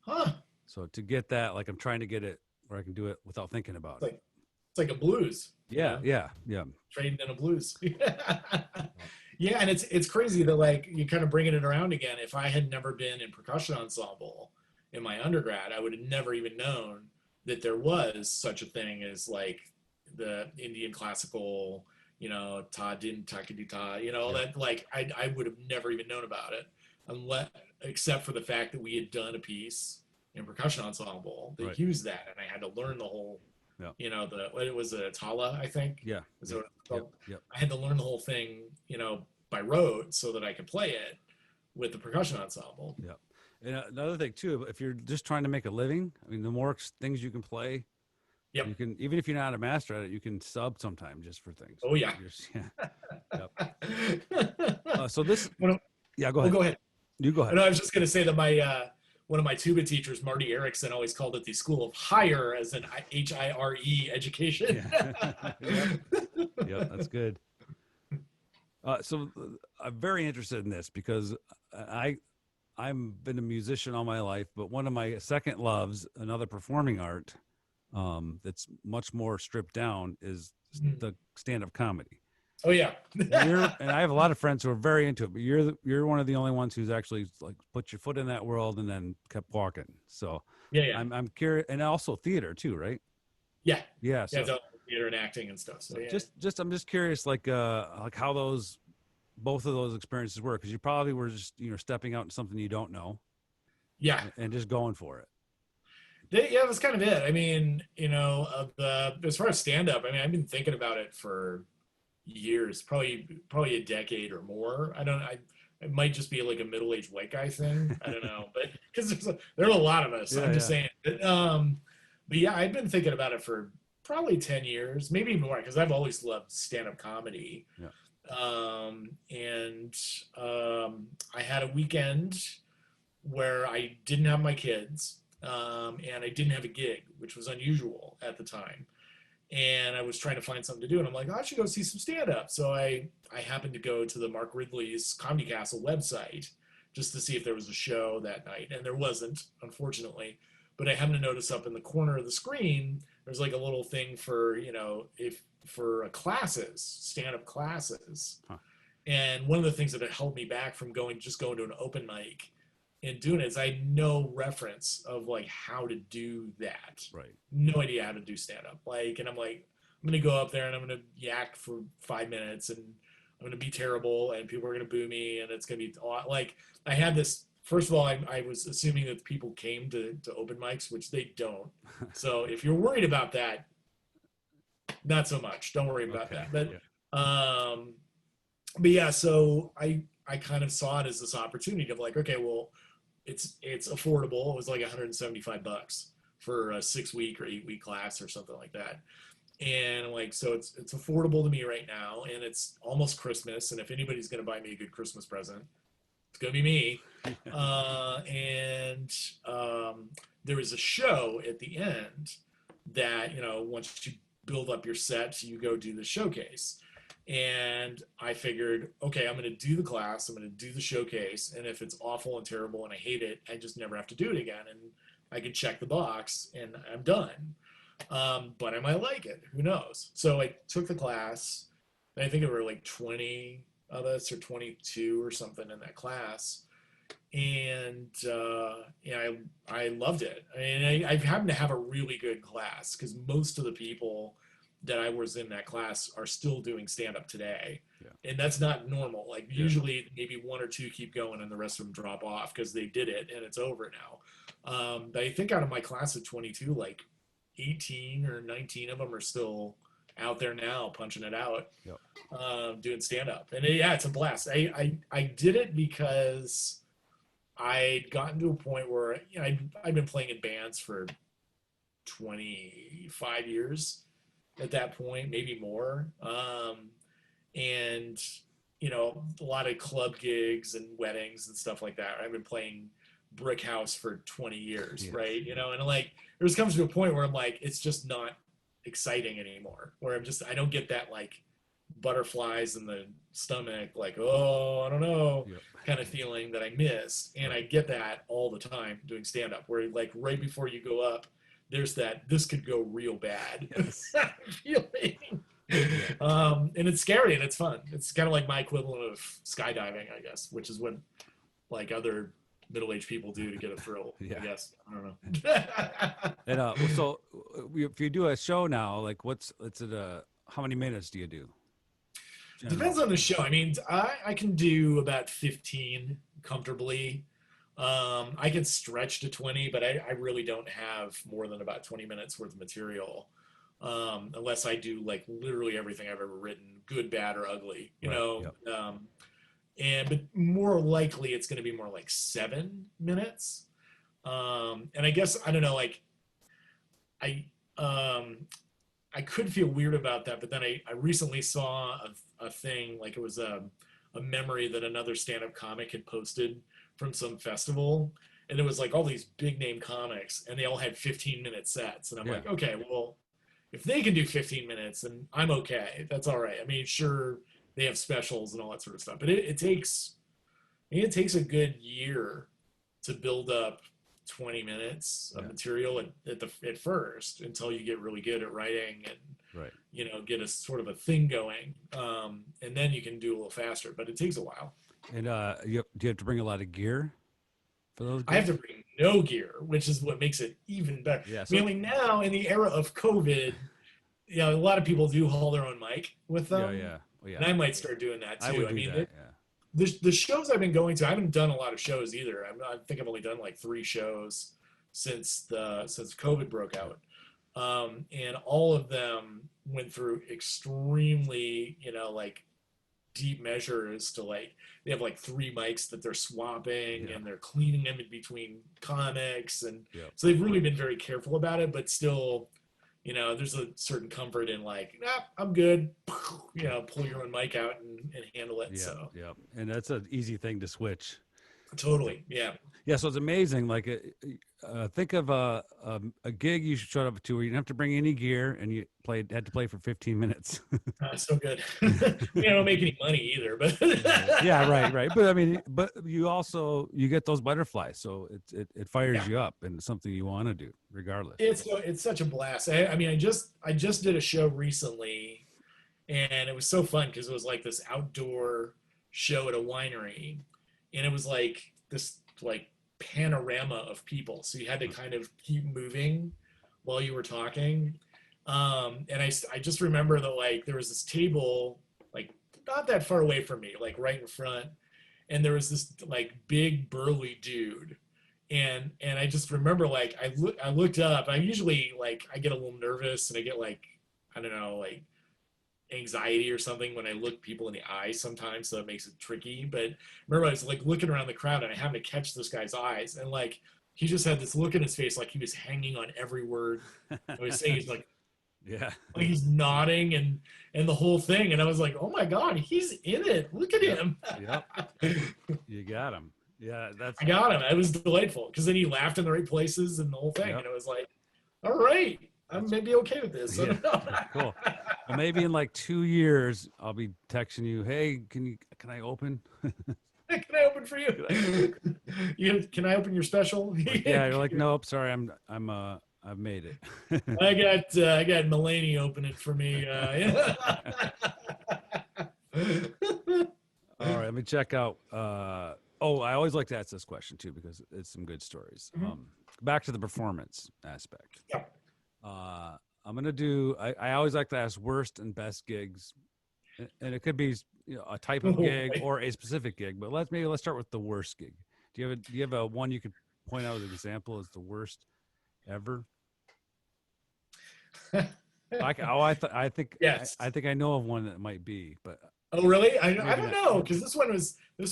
Huh. So to get that, like I'm trying to get it where I can do it without thinking about It's it. like it's like a blues, Yeah, yeah, yeah. trading in a blues. Yeah, and it's crazy that like you kind of bringing it around again. If I had never been in percussion ensemble in my undergrad, I would have never even known that there was such a thing as like the Indian classical, ta din takidi ta, Yep. that like I would have never even known about it unless except for the fact that we had done a piece in percussion ensemble that Right. used that, and I had to learn the whole, Yep. the what it was a tala, I think. Yeah. Is Yep. what it's Yep. called. Yep. I had to learn the whole thing, by rote so that I could play it with the percussion ensemble. Yep. And another thing too, if you're just trying to make a living, I mean, the more things you can play, Yep. you can, even if you're not a master at it, you can sub sometime just for things. Oh yeah. Yeah. Yep. So this, Well, Yeah, go Oh, ahead. go ahead. You go ahead. No, I was just going to say that my one of my tuba teachers, Marty Erickson, always called it the School of Higher, as in HIRE education. Yeah. Yep. Yep. That's good. I'm very interested in this because I I've been a musician all my life, but one of my second loves, another performing art, that's much more stripped down, is the stand-up comedy. Oh yeah. And I have a lot of friends who are very into it, but you're one of the only ones who's actually like put your foot in that world and then kept walking. So Yeah, yeah, I'm curious, and also theater too, right? yeah, Yeah. yeah. So It's all theater and acting and stuff. So so yeah, just I'm just curious, like how those both of those experiences work, because you probably were just stepping out into something you don't know yeah. and just going for it. Yeah, that's kind of it. I mean, as far as stand up, I mean, I've been thinking about it for years, probably a decade or more. I don't. I It might just be like a middle aged white guy thing. I don't know, but because there are a lot of us. Yeah, I'm just yeah, saying. But yeah, I've been thinking about it for probably 10 years, maybe more, because I've always loved stand up comedy. yeah. And I had a weekend where I didn't have my kids, and I didn't have a gig, which was unusual at the time. And I was trying to find something to do, and I'm like, oh, I should go see some stand up. So I happened to go to the Mark Ridley's Comedy Castle website just to see if there was a show that night, and there wasn't, unfortunately. But I happened to notice up in the corner of the screen there's like a little thing for if for classes, stand up classes. Huh. And one of the things that had held me back from going to an open mic and doing it is I had no reference of like how to do that. Right. No idea how to do stand up. And I'm like, I'm gonna go up there and I'm gonna yak for 5 minutes and I'm gonna be terrible and people are gonna boo me and it's gonna be like I had this. First of all, I was assuming that people came to open mics, which they don't. So if you're worried about that, not so much. Don't worry about Okay. that. But Yeah. but yeah, so I kind of saw it as this opportunity of like, okay, well, it's affordable. It was like $175 for a 6 week or 8 week class or something like that. And I'm like, so it's affordable to me right now, and it's almost Christmas. And if anybody's gonna buy me a good Christmas present, it's gonna be me. And there was a show at the end that once you build up your set, you go do the showcase. And I figured, okay, I'm going to do the class, I'm going to do the showcase, and if it's awful and terrible and I hate it, I just never have to do it again, and I can check the box and I'm done. But I might like it, who knows? So I took the class, and I think there were like 20 of us or 22 or something in that class, and I loved it. I mean, I happened to have a really good class because most of the people that I was in that class are still doing stand up today. Yeah. And that's not normal. Like Yeah. usually maybe one or two keep going and the rest of them drop off because they did it and it's over now. But I think out of my class of 22, like 18 or 19 of them are still out there now punching it out, Yep. doing stand up. And yeah, it's a blast. I did it because I'd gotten to a point where I'd been playing in bands for 25 years at that point, maybe more. And a lot of club gigs and weddings and stuff like that. I've been playing brick house for 20 years, Yes. right? And like there comes to a point where I'm like, it's just not exciting anymore. Where I don't get that like butterflies in the stomach, like, oh, I don't know, Yep. kind of feeling that I missed. And I get that all the time doing stand up, where like right before you go up, there's that this could go real bad Yes. feeling. And it's scary and it's fun. It's kind of like my equivalent of skydiving, I guess, which is what like other middle-aged people do to get a thrill. Yeah. I guess I don't know. And so if you do a show now, like how many minutes do you do? Depends on the show. I mean, I can do about 15 comfortably. I can stretch to 20, but I really don't have more than about 20 minutes worth of material, unless I do like literally everything I've ever written, good, bad, or ugly. But more likely it's going to be more like 7 minutes. And I guess I don't know, like I could feel weird about that, but then I recently saw a thing, like it was a memory that another stand-up comic had posted from some festival, and it was like all these big name comics, and they all had 15-minute sets, and I'm Yeah. like, okay, well, if they can do 15 minutes, then I'm okay. That's all right. I mean, sure, they have specials and all that sort of stuff, but it takes a good year to build up 20 minutes of Yeah. material at first until you get really good at writing and Right. get a sort of a thing going, and then you can do a little faster, but it takes a while. And do you have to bring a lot of gear for those I have to gigs? bring no gear, which is what makes it even better. Yeah. I So mean, like now in the era of COVID, a lot of people do haul their own mic with yeah, them, yeah. Well, and yeah. I might start doing that I too. would I do mean, that. Yeah. the shows I've been going to, I haven't done a lot of shows either. I think I've only done like 3 shows since COVID broke out, and all of them went through extremely, like deep measures to like they have like 3 mics that they're swapping Yeah. and they're cleaning them in between comics, and Yep. so they've really been very careful about it, but still, there's a certain comfort in like, nah, I'm good. Pull your own mic out and handle it. Yeah. So Yeah. And that's an easy thing to switch. totally, yeah. Yeah. So it's amazing. Like, think of a gig you showed up to where you didn't have to bring any gear and you had to play for 15 minutes. So good. We don't make any money either, but Yeah. Right. Right. But I mean, but you get those butterflies. So it fires yeah. you up and it's something you want to do regardless. It's such a blast. I mean, I just did a show recently, and it was so fun because it was like this outdoor show at a winery, and it was like this like panorama of people, so you had to kind of keep moving while you were talking. And I just remember that like there was this table like not that far away from me, like right in front, and there was this like big burly dude, and I just remember like I looked up. I usually like I get a little nervous and I get like, I don't know, like anxiety or something when I look people in the eye sometimes, so it makes it tricky. But remember, I was like looking around the crowd and I happened to catch this guy's eyes, and like he just had this look in his face like he was hanging on every word I was saying. He's Yeah. like he's nodding and the whole thing, and I was like, oh my god, he's in it. Look at Yep. him. Yep. You got him. Yeah. That's I got him. It was delightful because then he laughed in the right places and the whole thing, Yep. and it was like, all right, I'm maybe okay with this. I Yeah. don't know. Cool. Well, maybe in like 2 years, I'll be texting you, hey, can I open? Can I open for you? Can I open your special? Yeah, you're like, nope, sorry, I've made it. I got Mulaney open it for me. All right, let me check out. I always like to ask this question too because it's some good stories. Mhm. Back to the performance aspect. Yeah. I'm gonna do. I always like to ask worst and best gigs, and it could be a type of gig or a specific gig. But let's start with the worst gig. Do you have a one you could point out as an example as the worst ever? I think Yes. I think I know of one that might be, but Oh, really? I maybe don't not. know, because this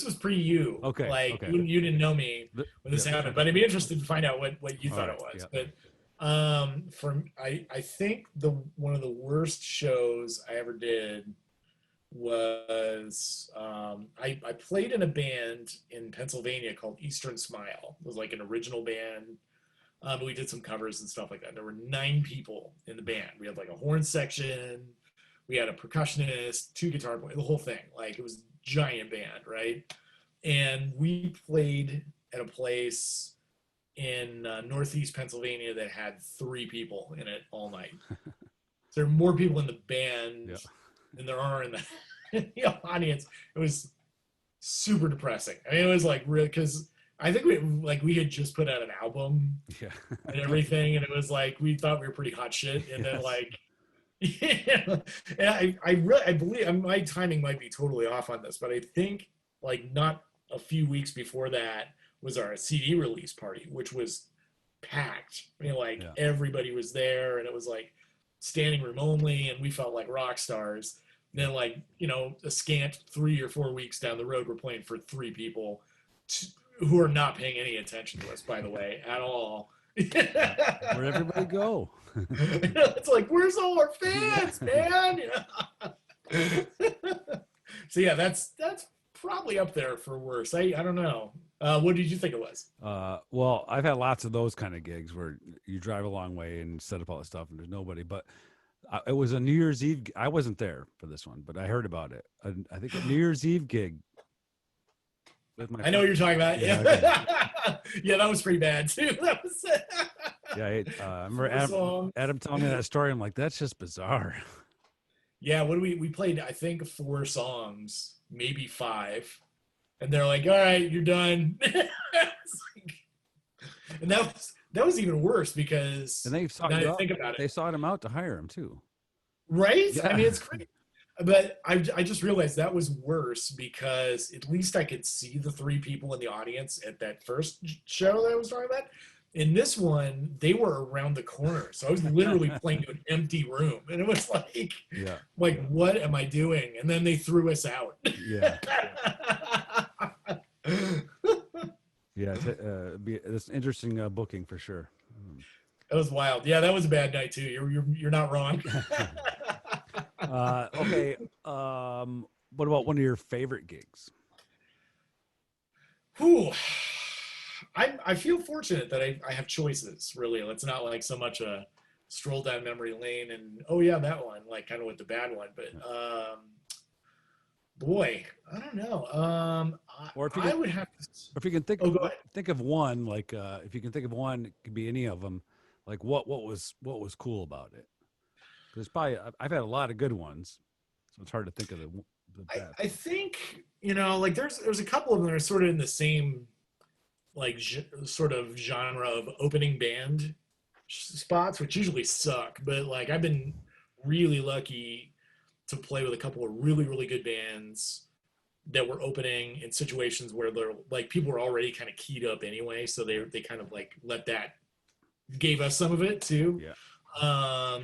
was pre you. Okay, Like okay. you didn't know me when this Yeah. happened, but I'd be interested to find out what you All thought right, it was. yeah. But I think the one of the worst shows I ever did was I played in a band in Pennsylvania called Eastern Smile. It was like an original band. But we did some covers and stuff like that. There were 9 people in the band. We had like a horn section, we had a percussionist, 2 guitar players, the whole thing. Like it was a giant band, right? And we played at a place in Northeast Pennsylvania that had 3 people in it all night. So there are more people in the band Yeah. than there are in the audience. It was super depressing. I mean, it was like real because I think we had just put out an album Yeah. and everything, and it was like we thought we were pretty hot shit, and then Yes. like, yeah, and I believe my timing might be totally off on this, but I think like not a few weeks before that was our CD release party, which was packed. I mean, like Yeah. everybody was there, and it was like standing room only, and we felt like rock stars. And then like a scant 3 or 4 weeks down the road, we're playing for 3 people who are not paying any attention to us, by the way, at all. Where'd everybody go? It's like, where's all our fans, man? So yeah, that's probably up there for worse. I don't know. What did you think it was? Well, I've had lots of those kind of gigs where you drive a long way and set up all the stuff and there's nobody. But it was a New Year's Eve. I wasn't there for this one, but I heard about it. I think a New Year's Eve gig with my I know what friend. you're talking about. Yeah, okay. Yeah, that was pretty bad too. That was Yeah, I remember four songs. Adam telling me that story. I'm like, that's just bizarre. Yeah, what do we played? I think four songs, maybe five, and they're like, "All right, you're done." It's like- and that was even worse because And they sought now you that I out. think about it, They sought him out to hire him too. right? I Yeah. mean, it's crazy. But I just realized that was worse because at least I could see the three people in the audience at that first show that I was talking about. In this one, they were around the corner, so I was literally playing to an empty room, and it was Yeah. like, what am I doing? And then they threw us out. Yeah. Yeah. It's an interesting booking for sure. That was wild. Yeah, that was a bad night too. You're not wrong. Okay. What about one of your favorite gigs? Whew. I feel fortunate that I have choices. Really, it's not like so much a stroll down memory lane and oh yeah that one like kind of with the bad one. But boy, I don't know. Or if you I can, would have to. or if you can Oh, go ahead. think of one, like if you can think of one, it could be any of them. Like what was cool about it? Because probably I've had a lot of good ones, so it's hard to think of the best. I think like there's a couple of them that are sort of in the same like sort of genre of opening band spots, which usually suck. But like I've been really lucky to play with a couple of really good bands that were opening in situations where they're like people were already kind of keyed up anyway, so they kind of like let that gave us some of it too. Yeah.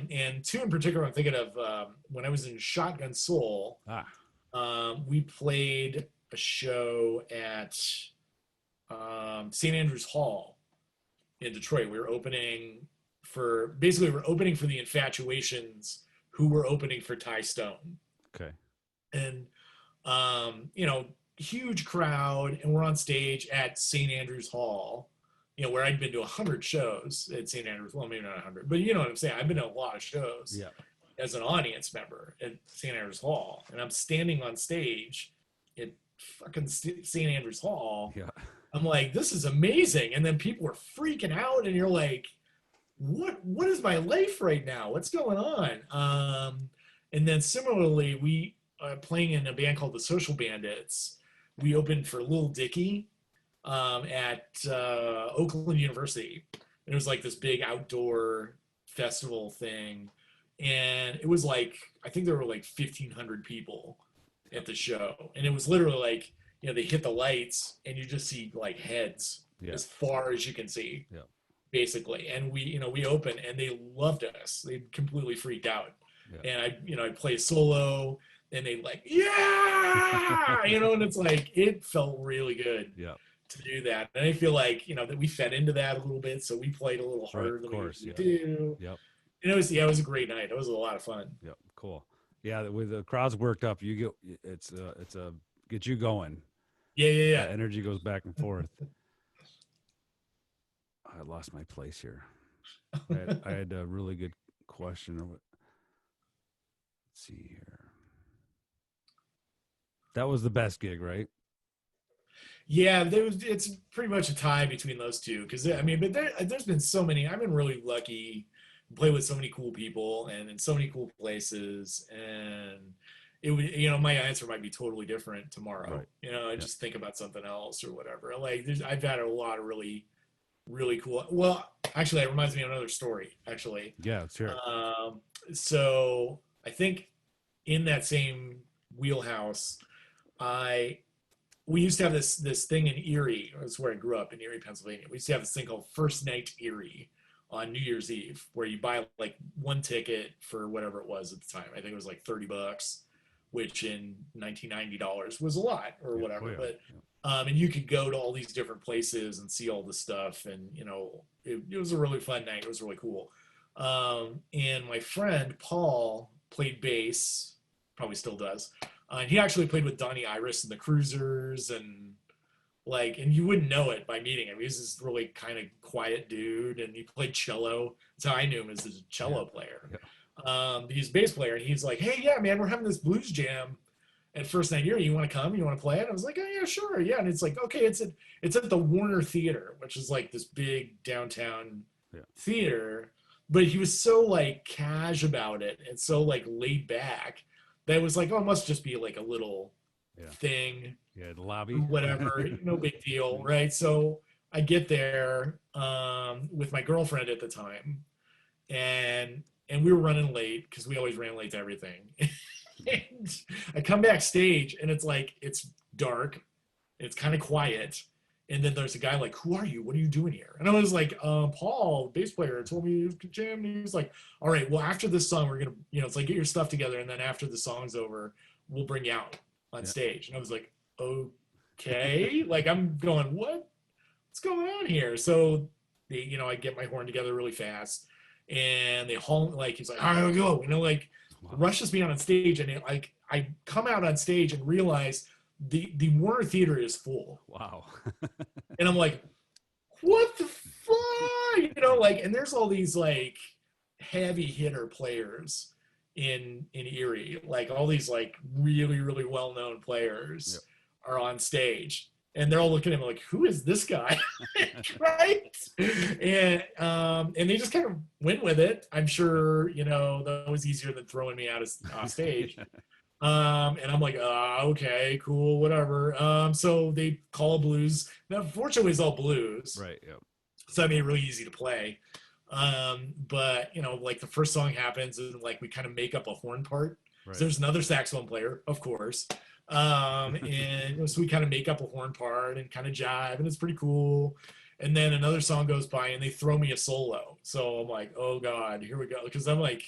And two in particular, I'm thinking of when I was in Shotgun Soul. Ah. We played a show at St. Andrews Hall in Detroit. We were opening for the Infatuations, who were opening for Ty Stone. Okay. And huge crowd, and we're on stage at St. Andrews Hall. Where I'd been to 100 shows at St. Andrews. Well, maybe not 100, but you know what I'm saying. I've been to a lot of shows as an audience member at St. Andrews Hall, and I'm standing on stage at fucking St. Andrews Hall. Yeah. I'm like, this is amazing, and then people are freaking out, and you're like, what is my life right now? What's going on? And then similarly, we playing in a band called the Social Bandits. We opened for Lil Dicky at Oakland University. And it was like this big outdoor festival thing. And it was like, I think there were like 1,500 people at the show. And it was literally like, they hit the lights and you just see like heads as far as you can see, basically. And we opened and they loved us. They completely freaked out. Yeah. And I play solo and they like, yeah, and it's like, it felt really good. Yeah. To do that, and I feel like that we fed into that a little bit, so we played a little harder than we do. Yep. And it was a great night. It was a lot of fun. Yep. Cool. Yeah, with the crowds worked up, you get it's a get you going. Yeah. Energy goes back and forth. I lost my place here. I had a really good question. Let's see here. That was the best gig, right? Yeah, it's pretty much a tie between those two because but there's been so many. I've been really lucky to play with so many cool people and in so many cool places, and it would my answer might be totally different tomorrow. Right. I just think about something else or whatever. Like I've had a lot of really cool. Well, actually, that reminds me of another story. Actually, yeah, sure. So I think in that same wheelhouse, we used to have this thing in Erie. That's where I grew up, in Erie, Pennsylvania. We used to have this thing called First Night Erie on New Year's Eve, where you buy like one ticket for whatever it was at the time. I think it was like $30, which in $1990 was a lot or whatever. Oh, yeah. But and you could go to all these different places and see all the stuff, and it was a really fun night. It was really cool. And my friend Paul played bass, probably still does. And he actually played with Donnie Iris and the Cruisers, and like, and you wouldn't know it by meeting him. He's this really kind of quiet dude, and he played cello. That's how I knew him, as a cello player. Yeah. He's a bass player, and he's like, "Hey, yeah, man, we're having this blues jam at First Night Here. You want to come? You want to play it?" I was like, "Oh yeah, sure, yeah." And it's like, okay, it's at the Warner Theater, which is like this big downtown theater. But he was so like cash about it and so like laid back that it was like, oh, it must just be like a little thing. Yeah, the lobby. Whatever, no big deal, right? So I get there with my girlfriend at the time, and we were running late because we always ran late to everything. And I come backstage, and it's like, it's dark, it's kind of quiet, and then there's a guy like, "Who are you? What are you doing here?" And I was like, "Paul, bass player, told me you could jam." And he was like, "All right, well, after this song, we're gonna, it's like, get your stuff together, and then after the song's over, we'll bring you out on stage." And I was like, "Okay." Like, I'm going, what's going on here? So I get my horn together really fast, and they haul, like, he's like, "All right, go," like, rushes me out on stage, and like, I come out on stage and realize the Warner Theater is full. Wow. And I'm like, what the fuck? Like, and there's all these like heavy hitter players in Erie, like all these like really, really well-known players are on stage, and they're all looking at me like, who is this guy? Right? And they just kind of went with it. I'm sure, that was easier than throwing me out off stage. And I'm like, okay, cool, whatever. So they call a blues. Now, fortunately, it's all blues. Right. Yeah. So I made it really easy to play. But like the first song happens, and like we kind of make up a horn part. Right. So there's another saxophone player, of course. And so we kind of make up a horn part and kind of jive, and it's pretty cool. And then another song goes by, and they throw me a solo. So I'm like, oh God, here we go. Because I'm like,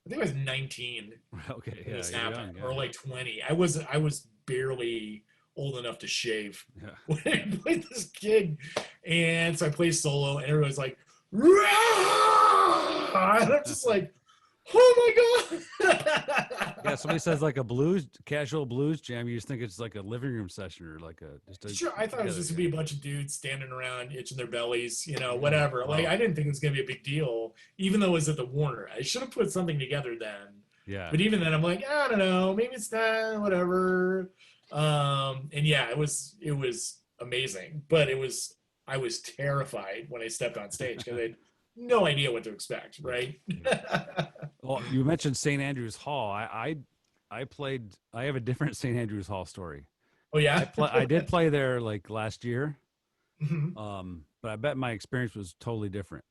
I think I was 19 when this happened, or like 20. I was barely old enough to shave when I played this gig. And so I played solo, and everybody's like, "Rah!" And I'm just like, oh my God. Yeah, somebody says like a casual blues jam, you just think it's like a living room session, or like sure, I thought it was just gonna be a bunch of dudes standing around itching their bellies, whatever. Like, I didn't think it was gonna be a big deal, even though it was at the Warner. I should have put something together then. Yeah. But even then, I'm like, I don't know, maybe it's not, whatever. And yeah, it was amazing, but I was terrified when I stepped on stage because I had no idea what to expect, right? Well, you mentioned St. Andrews Hall. I have a different St. Andrews Hall story. Oh yeah. I did play there like last year. Mm-hmm. But I bet my experience was totally different.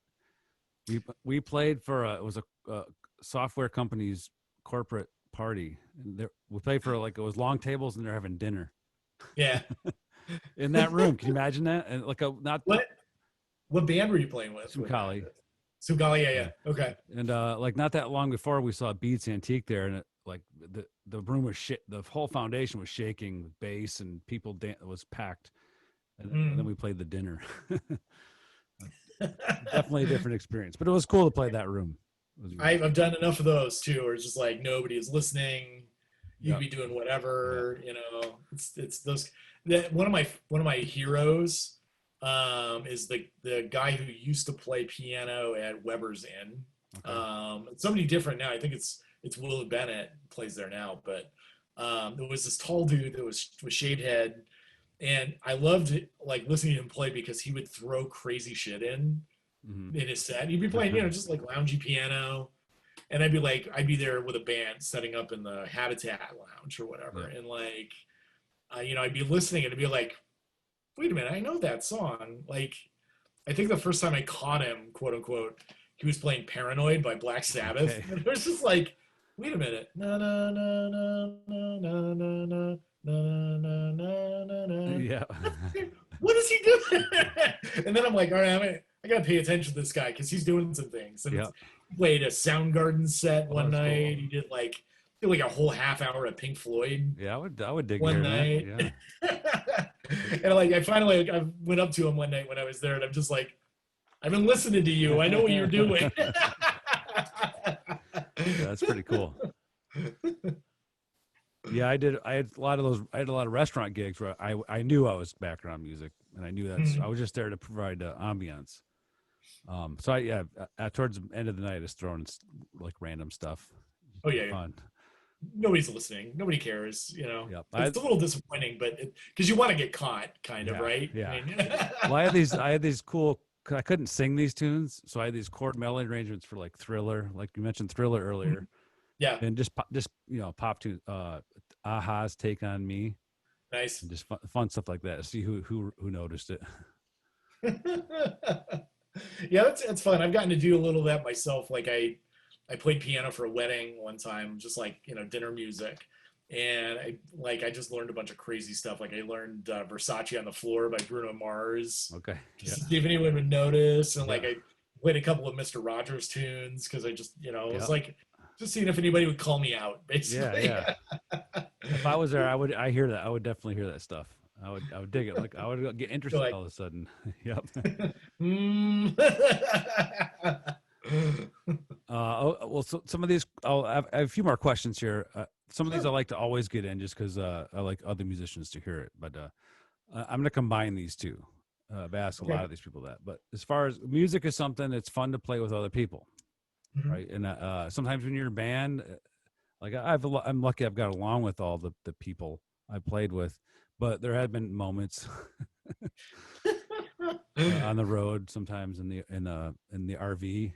We played for it was a software company's corporate party. And we played for it was long tables, and they're having dinner. Yeah. In that room. Can you imagine that? And like what band were you playing with? Sukali. Sukali, yeah. Okay. And like not that long before, we saw Beats Antique there, and the room was the whole foundation was shaking with bass, and people was packed. And then we played the dinner. Definitely a different experience, but it was cool to play that room. I've done enough of those too, where it's just like nobody is listening. You can be doing whatever, It's those. One of my heroes is the guy who used to play piano at Weber's Inn. Okay. Somebody different now. I think it's Will Bennett plays there now, but there was this tall dude that was shaved head, and I loved like listening to him play because he would throw crazy shit in his set. He'd be playing, just like loungy piano, and I'd be there with a band setting up in the Habitat Lounge or whatever, and like, I'd be listening and it'd be like, wait a minute, I know that song. Like, I think the first time I caught him, quote unquote, he was playing Paranoid by Black Sabbath. Okay. And it was just like, wait a minute. Na na na na na na na na na na na. Yeah. What is he doing? And then I'm like, all right, I gotta pay attention to this guy because he's doing some things. And he played a Soundgarden set one night. Cool. He did like a whole half hour of Pink Floyd. Yeah, I would dig one night. That. Yeah. And like I went up to him one night when I was there, and I'm just like, I've been listening to you. I know what you're doing. Yeah, that's pretty cool. Yeah, I did. I had a lot of those. I had a lot of restaurant gigs where I knew I was background music, and I knew that's. I Mhm. was just there to provide ambience. So I yeah, towards the end of the night, I just throwing like random stuff Oh for yeah, fun. nobody's listening. Nobody cares. Yep. It's a little disappointing, but because you want to get caught, kind of, Yeah, right? I yeah. mean, Well, I had these cool. 'Cause I couldn't sing these tunes, so I had these chord melody arrangements for like Thriller, like you mentioned Thriller earlier, yeah, and just pop tune, Aha's Take on Me, nice. and just fun stuff like that. See who noticed it. Yeah, it's fun. I've gotten to do a little of that myself. Like I played piano for a wedding one time, just like dinner music, and I just learned a bunch of crazy stuff. Like I learned Versace on the Floor by Bruno Mars, Okay. just Yeah. to see if anyone would notice, and like Yeah. I played a couple of Mister Rogers tunes because I just it was Yeah. like just seeing if anybody would call me out, Yeah. basically. Yeah. If I was there, I hear that. I would definitely hear that stuff. I would dig it. Like I would get You're interested like, all of a sudden. Yep. mm. Well, so some of these, I have a few more questions here. Some of these I Sure. like to always get in just because I like other musicians to hear it. But I'm going to combine these two. I've asked a lot Okay. of these people that. But as far as music is something, it's fun to play with other people, Mhm. right? And sometimes when you're in a band, like I'm lucky I've got along with all the people I played with. But there have been moments on the road, sometimes in the RV.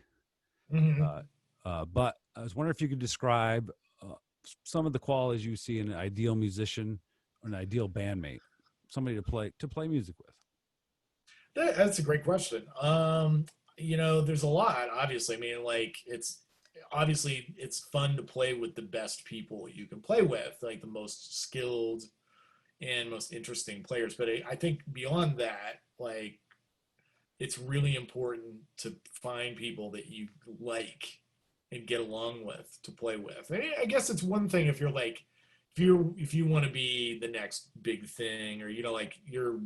Mhm. Uh, but I was wondering if you could describe some of the qualities you see in an ideal musician or an ideal bandmate, somebody to play music with. That's a great question. There's a lot, obviously. I mean, like it's fun to play with the best people you can play with, like the most skilled and most interesting players. But I think beyond that, like it's really important to find people that you like and get along with to play with. I guess it's one thing if you're like if you want to be the next big thing, or like you're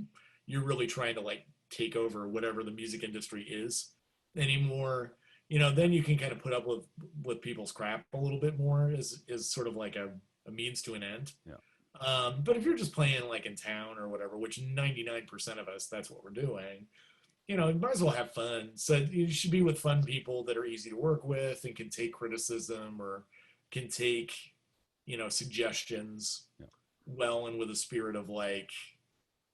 really trying to like take over whatever the music industry is anymore. Then you can kind of put up with people's crap a little bit more is sort of like a means to an end. Yeah. But if you're just playing like in town or whatever, which 99% of us, that's what we're doing, you might as well have fun. So you should be with fun people that are easy to work with and can take criticism or can take, suggestions Yeah. well and with a spirit of like,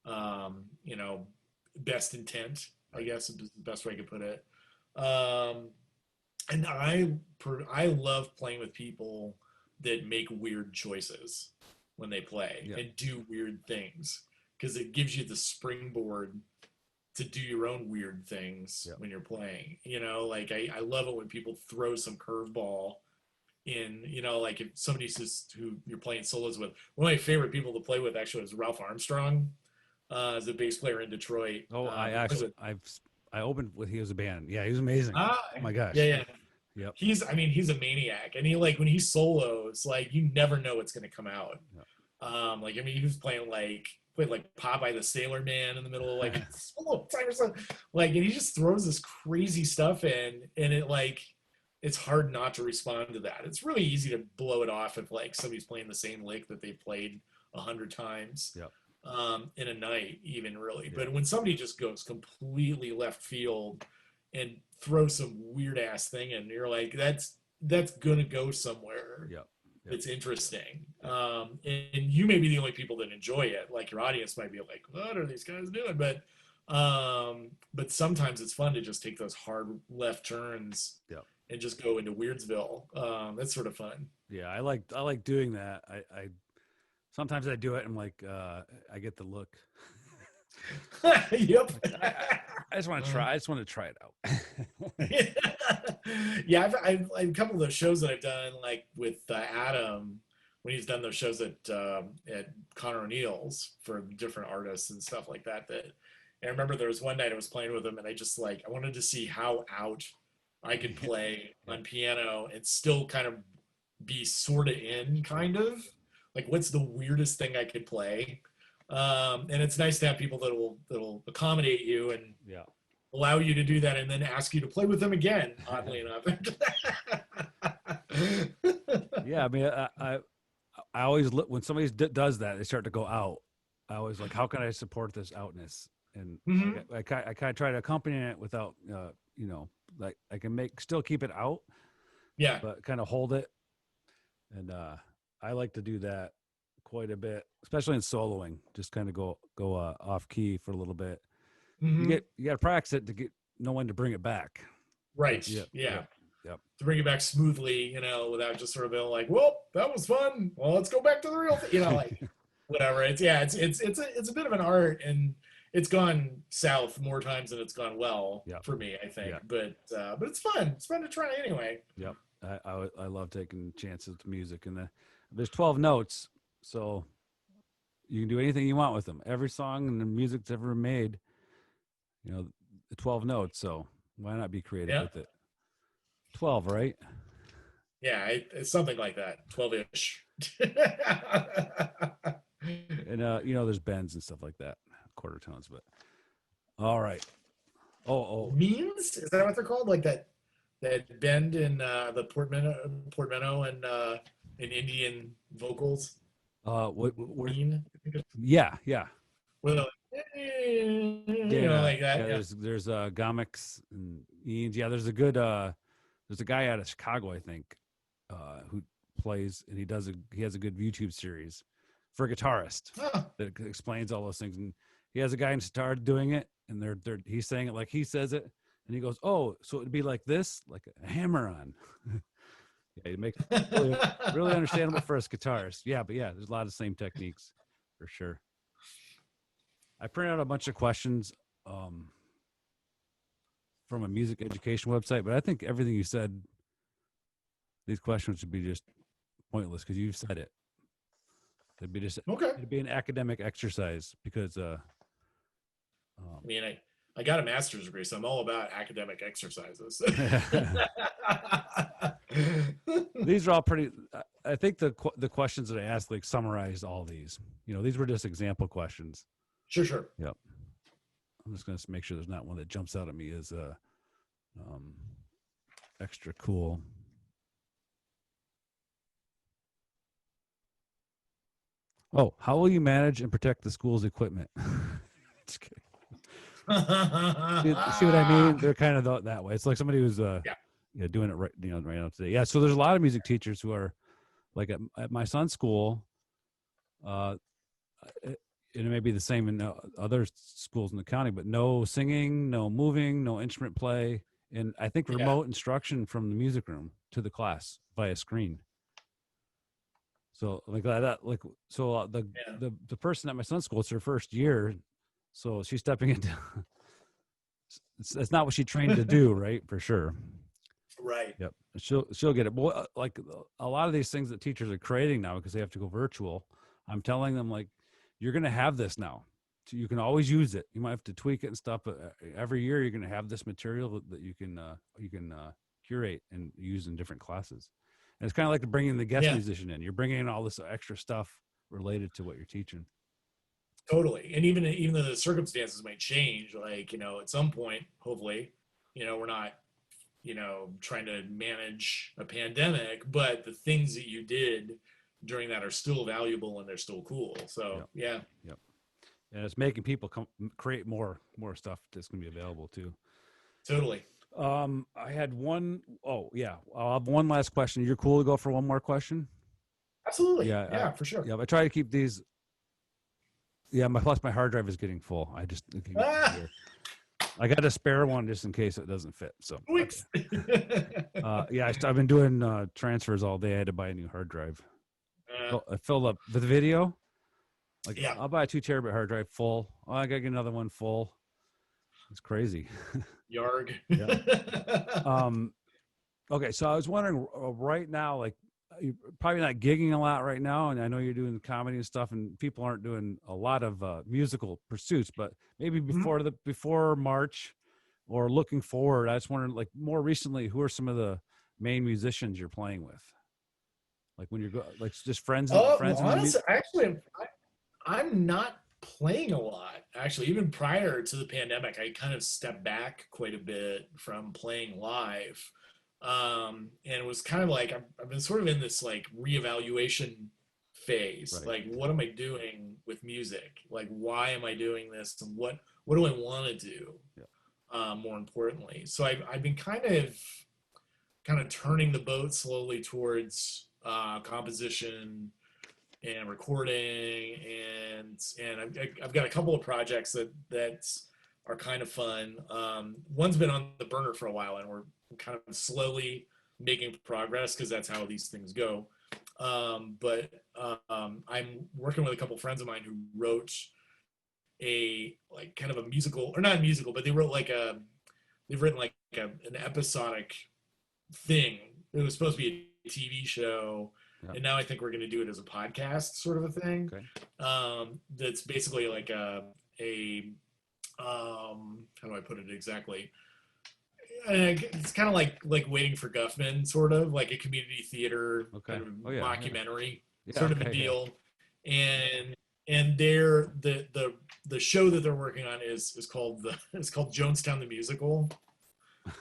um, you know, best intent, I Right. guess is the best way I could put it. Um, and I love playing with people that make weird choices when they play Yeah. and do weird things because it gives you the springboard to do your own weird things Yeah. when you're playing. Like I love it when people throw some curveball in, like if somebody's just who you're playing solos with. One of my favorite people to play with actually was Ralph Armstrong, as a bass player in Detroit. Oh, I He plays actually with I opened with he was a band. Yeah, he was amazing. Oh my yeah, gosh. yeah. Yep. He's a maniac, and he like when he solos, like you never know what's gonna come out. Yep. Like I mean, he was played like Popeye the Sailor Man in the middle of like solo time or something. Like, and he just throws this crazy stuff in, and it's hard not to respond to that. It's really easy to blow it off if like somebody's playing the same lick that they've played 100 times Yep. in a night, even really. Yeah. But when somebody just goes completely left field and throws some weird ass thing in, you're like, that's gonna go somewhere. Yep. Yep. It's interesting. And you may be the only people that enjoy it. Like your audience might be like, what are these guys doing? But sometimes it's fun to just take those hard left turns Yep. and just go into Weirdsville. That's sort of fun. Yeah, I like doing that. I sometimes I do it and like I get the look. Yep. Like, I just want to try. I just want to try it out. Yeah, I've a couple of those shows that I've done, like with Adam, when he's done those shows at Connor O'Neill's for different artists and stuff like that. And I remember there was one night I was playing with him, and I just like I wanted to see how out I could play Yeah. on piano and still kind of be sort of in, kind of like what's the weirdest thing I could play. And it's nice to have people that'll accommodate you and Yeah. allow you to do that and then ask you to play with them again, oddly enough. Yeah, I mean, I always look when somebody does that, they start to go out. I always like, how can I support this outness? And Hmm. I kind of try to accompany it without, like I can still keep it out, Yeah. but kind of hold it. And I like to do that quite a bit, especially in soloing. Just kind of go off key for a little bit. Hmm. You got to practice it to get know when to bring it back. Right. Yep, Yeah. yep, yep. To bring it back smoothly, without just sort of being like, well, that was fun. Well, let's go back to the real thing. Like whatever. It's a bit of an art, and it's gone south more times than it's gone well Yep, for me, I think. yep, But it's fun. It's fun to try anyway. yep. I love taking chances with music, and there's 12 notes, so you can do anything you want with them. Every song and the music that's ever made, the 12 notes. So why not be creative Yeah. with it? 12, right? Yeah. It's something like that. 12-ish. And there's bends and stuff like that, quarter tones. But all right. Oh, Means? Is that what they're called? Like that bend in the portmanteau and in Indian vocals. Mean. yeah, yeah, With a, like that. yeah. Yeah. There's Gomics and Eanes. Yeah, there's a guy out of Chicago, I think, who plays and he has a good YouTube series for a guitarist Oh, that explains all those things. And he has a guy in guitar doing it, and he's saying it like he says it, and he goes, "Oh, so it'd be like this, like a hammer on." Yeah, it makes it really understandable for us guitarists. Yeah, but yeah, there's a lot of the same techniques for sure. I printed out a bunch of questions um, from a music education website, but I think everything you said, these questions would be just pointless because you've said it. okay. It'd be an academic exercise because I mean, I got a master's degree, so I'm all about academic exercises. these are all pretty. I think the questions that I asked like summarized all these. These were just example questions. Sure, sure. Yep. I'm just going to make sure there's not one that jumps out at me as um, extra cool. Oh, how will you manage and protect the school's equipment? Just kidding. See what I mean? They're kind of that way. It's like somebody who's Yeah. doing it right, right now today. Yeah. So there's a lot of music teachers who are like at my son's school. Uh, it may be the same in other schools in the county, but no singing, no moving, no instrument play, and I think Yeah. remote instruction from the music room to the class via screen. So like that, like so Yeah. the person at my son's school, it's her first year, so she's stepping into. It's not what she trained to do, right? For sure. Right. Yep. She'll get it. Well, like a lot of these things that teachers are creating now because they have to go virtual. I'm telling them like, you're going to have this now. So you can always use it. You might have to tweak it and stuff, but every year you're going to have this material that you can curate and use in different classes. And it's kind of like bringing the guest Yeah. musician in. You're bringing in all this extra stuff related to what you're teaching. Totally. And even though the circumstances might change, like, at some point, hopefully, we're not, trying to manage a pandemic, but the things that you did during that are still valuable and they're still cool. So, Yep. yeah. Yep. And it's making people create more stuff that's going to be available too. Totally. I had one. Oh yeah, I'll have one last question. You're cool to go for one more question? Absolutely. Yeah, Yeah, for sure. yeah. I try to keep these. Yeah, plus my hard drive is getting full. Ah, I got a spare one just in case it doesn't fit. So, weeks. yeah, I've been doing transfers all day. I had to buy a new hard drive. I filled up the video. Like, Yeah. I'll buy a 2 terabyte hard drive full. Oh, I got to get another one full. It's crazy. Yarg. Yeah. Okay, so I was wondering right now, like you're probably not gigging a lot right now, and I know you're doing comedy and stuff, and people aren't doing a lot of musical pursuits, but maybe before March or looking forward, I just wondering, like more recently, who are some of the main musicians you're playing with? Like when you're like just friends and Well, friends in the honestly, music. actually, I'm not playing a lot. Actually, even prior to the pandemic, I kind of stepped back quite a bit from playing live. And it was kind of like I've been sort of in this like reevaluation phase. Right. Like, what am I doing with music? Like, why am I doing this? And what do I want to do? Yeah. More importantly, so I've been kind of turning the boat slowly towards composition and recording, and I've got a couple of projects that are kind of fun. One's been on the burner for a while, and we're kind of slowly making progress because that's how these things go. But I'm working with a couple friends of mine who wrote a like kind of a musical, or not musical, but they've written like an episodic thing. It was supposed to be a TV show, Yeah. and now I think we're going to do it as a podcast, sort of a thing. Okay. That's basically like a how do I put it exactly? It's kind of like Waiting for Guffman, sort of like a community theater Okay. kind of Oh, yeah, mockumentary Yeah, sort of a okay, yeah. deal. And they're the show that they're working on is called Jonestown the Musical.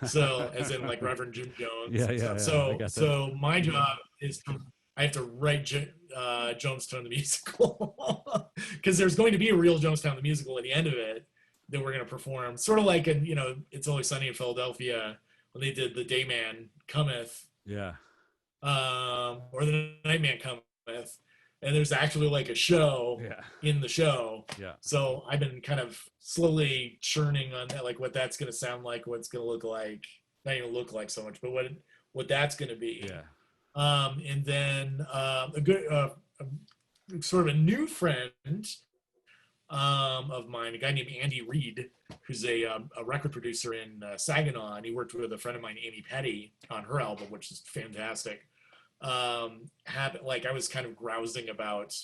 So as in like Reverend Jim Jones. Yeah, And yeah, stuff. yeah. I So got that. so my job is I have to write Jonestown the Musical because there's going to be a real Jonestown the Musical at the end of it that we're going to perform, sort of like in It's Always Sunny in Philadelphia when they did The Day Man Cometh, Yeah. or The Night Man Cometh, and there's actually like a show Yeah. in the show. Yeah. So I've been kind of slowly churning on that, like what that's going to sound like, what's going to look like, not even look like so much, but what that's going to be. Yeah. And then a good sort of a new friend of mine, a guy named Andy Reid, who's a record producer in Saginaw, and he worked with a friend of mine, Amy Petty, on her album, which is fantastic. I was kind of grousing about,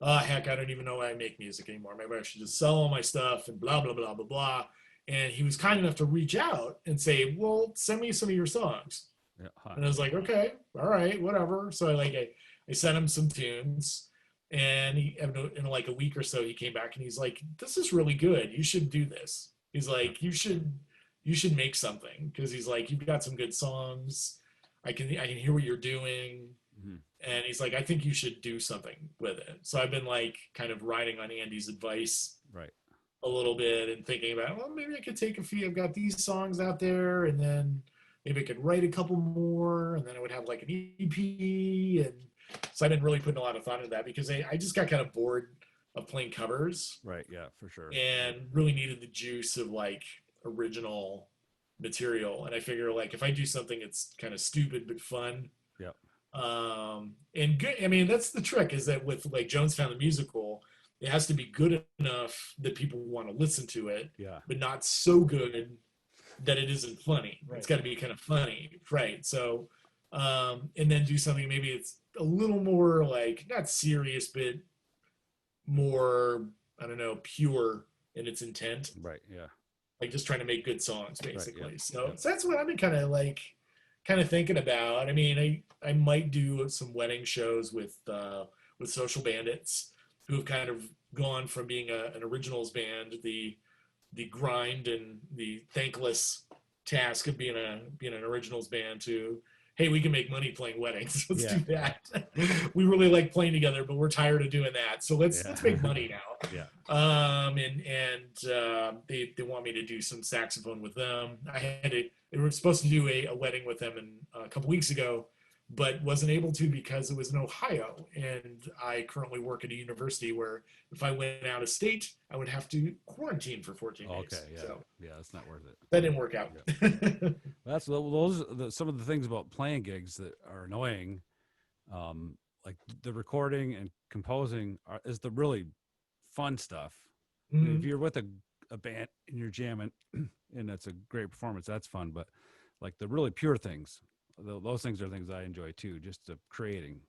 heck, I don't even know why I make music anymore. Maybe I should just sell all my stuff and blah blah blah blah blah. And he was kind enough to reach out and say, "Well, send me some of your songs." Yeah. Huh. And I was like, "Okay, all right, whatever." So I sent him some tunes, and in like a week or so he came back and he's like, "This is really good. You should do this." He's like, "You should make something," because he's like, "You've got some good songs. I can hear what you're doing." Mhm. And he's like, "I think you should do something with it." So I've been like kind of riding on Andy's advice Right. a little bit and thinking about, well, maybe I could take a few. I've got these songs out there, and then maybe I could write a couple more, and then I would have like an EP. And so I've been really putting a lot of thought into that because I just got kind of bored of playing covers Right. Yeah, for sure. and really needed the juice of like original material. And I figure like if I do something it's kind of stupid but fun, Yep. and good. I mean, that's the trick, is that with like Jonestown the Musical, it has to be good enough that people want to listen to it, Yeah. but not so good that it isn't funny. Right. It's got to be kind of funny, right? So, and then do something maybe it's a little more like not serious, but more, I don't know, pure in its intent. Right. Yeah. Like just trying to make good songs, basically. Right, So, yeah. so that's what I've been kind of thinking about. I mean, I might do some wedding shows with Social Bandits, who have kind of gone from being an originals band, the grind and the thankless task of being an originals band, to, hey, we can make money playing weddings. Let's Yeah. do that. We really like playing together, but we're tired of doing that. So let's make money now. Yeah. They want me to do some saxophone with them. They were supposed to do a wedding with them a couple weeks ago, but wasn't able to because it was in Ohio. And I currently work at a university where if I went out of state, I would have to quarantine for 14 days. Okay. Yeah. So Yeah. That's not worth it. that didn't work out. Those are some of the things about playing gigs that are annoying. Like the recording and composing is the really fun stuff. Mhm. If you're with a band and you're jamming and that's a great performance, that's fun. But like the really pure things, those things are things I enjoy too, just creating.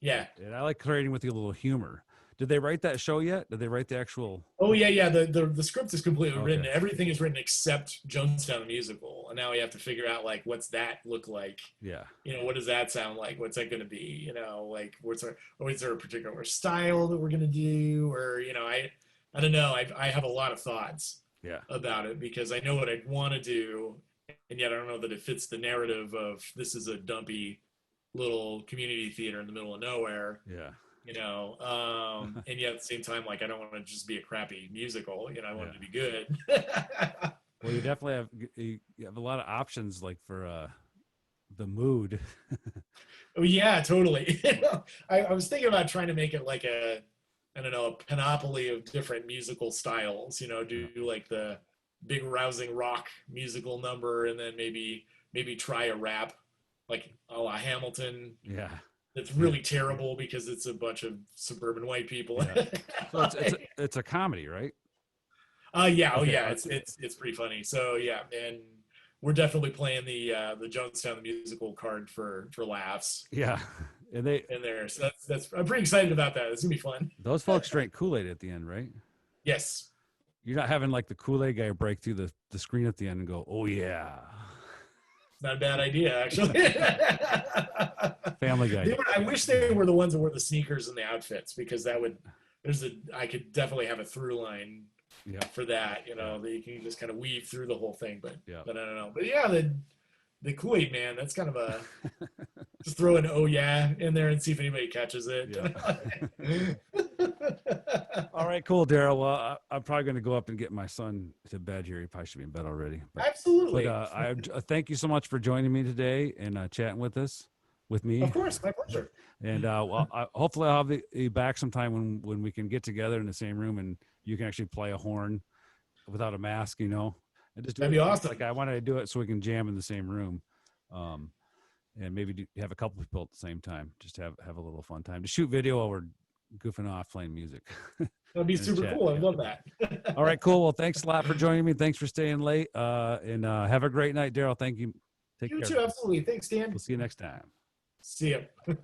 Yeah. And I like creating with a little humor. Did they write that show yet? Did they write the actual? Oh yeah. The script is completely written. Okay. Everything is written except Jonestown the Musical. And now we have to figure out like what's that look like? Yeah. What does that sound like? What's that going to be? Like is there a particular style that we're going to do? Or I don't know. I have a lot of thoughts Yeah. about it because I know what I'd want to do, and yet I don't know that it fits the narrative of this is a dumpy little community theater in the middle of nowhere. Yeah. you know, and yet at the same time, like I don't want to just be a crappy musical, you know, I want Yeah. it to be good. Well, you definitely have you have a lot of options like for the mood. Oh yeah, totally. I was thinking about trying to make it like a, I don't know, a panoply of different musical styles. You know, do Yeah. like the big rousing rock musical number, and then maybe try a rap, like a la Hamilton. Yeah. It's really terrible because it's a bunch of suburban white people. Yeah. So it's a comedy, right? Yeah, oh Okay. yeah, it's pretty funny. So yeah, and we're definitely playing the Jonestown the musical card for laughs Yeah. And they in there. So that's I'm pretty excited about that. It's gonna be fun. those folks drank Kool-Aid at the end, right? Yes. You're not having like the Kool-Aid guy break through the screen at the end and go, "Oh yeah." It's not a bad idea, actually. Family Guy. I wish they were the ones that wore the sneakers and the outfits because that would I could definitely have a through line Yeah. for that, you know, that you can just kind of weave through the whole thing. Yeah. But I don't know. But yeah, the Kool-Aid man, that's kind of a just throw an oh yeah in there and see if anybody catches it. Yeah. All right, cool, Daryl. Well, I'm probably going to go up and get my son to bed here. He probably should be in bed already. Absolutely. But I thank you so much for joining me today and chatting with me. Of course, my pleasure. And well, hopefully I'll have you back sometime when we can get together in the same room and you can actually play a horn without a mask, you know. And just That'd be awesome. Like I wanted to do it so we can jam in the same room. And maybe have a couple people at the same time, just have a little fun time to shoot video while we're goofing off playing music. That'd be super cool. I love that. All right, cool. Well, thanks a lot for joining me. Thanks for staying late. And have a great night, Daryl. Thank you. Take care. You too, absolutely. Thanks, Dan. We'll see you next time. See ya.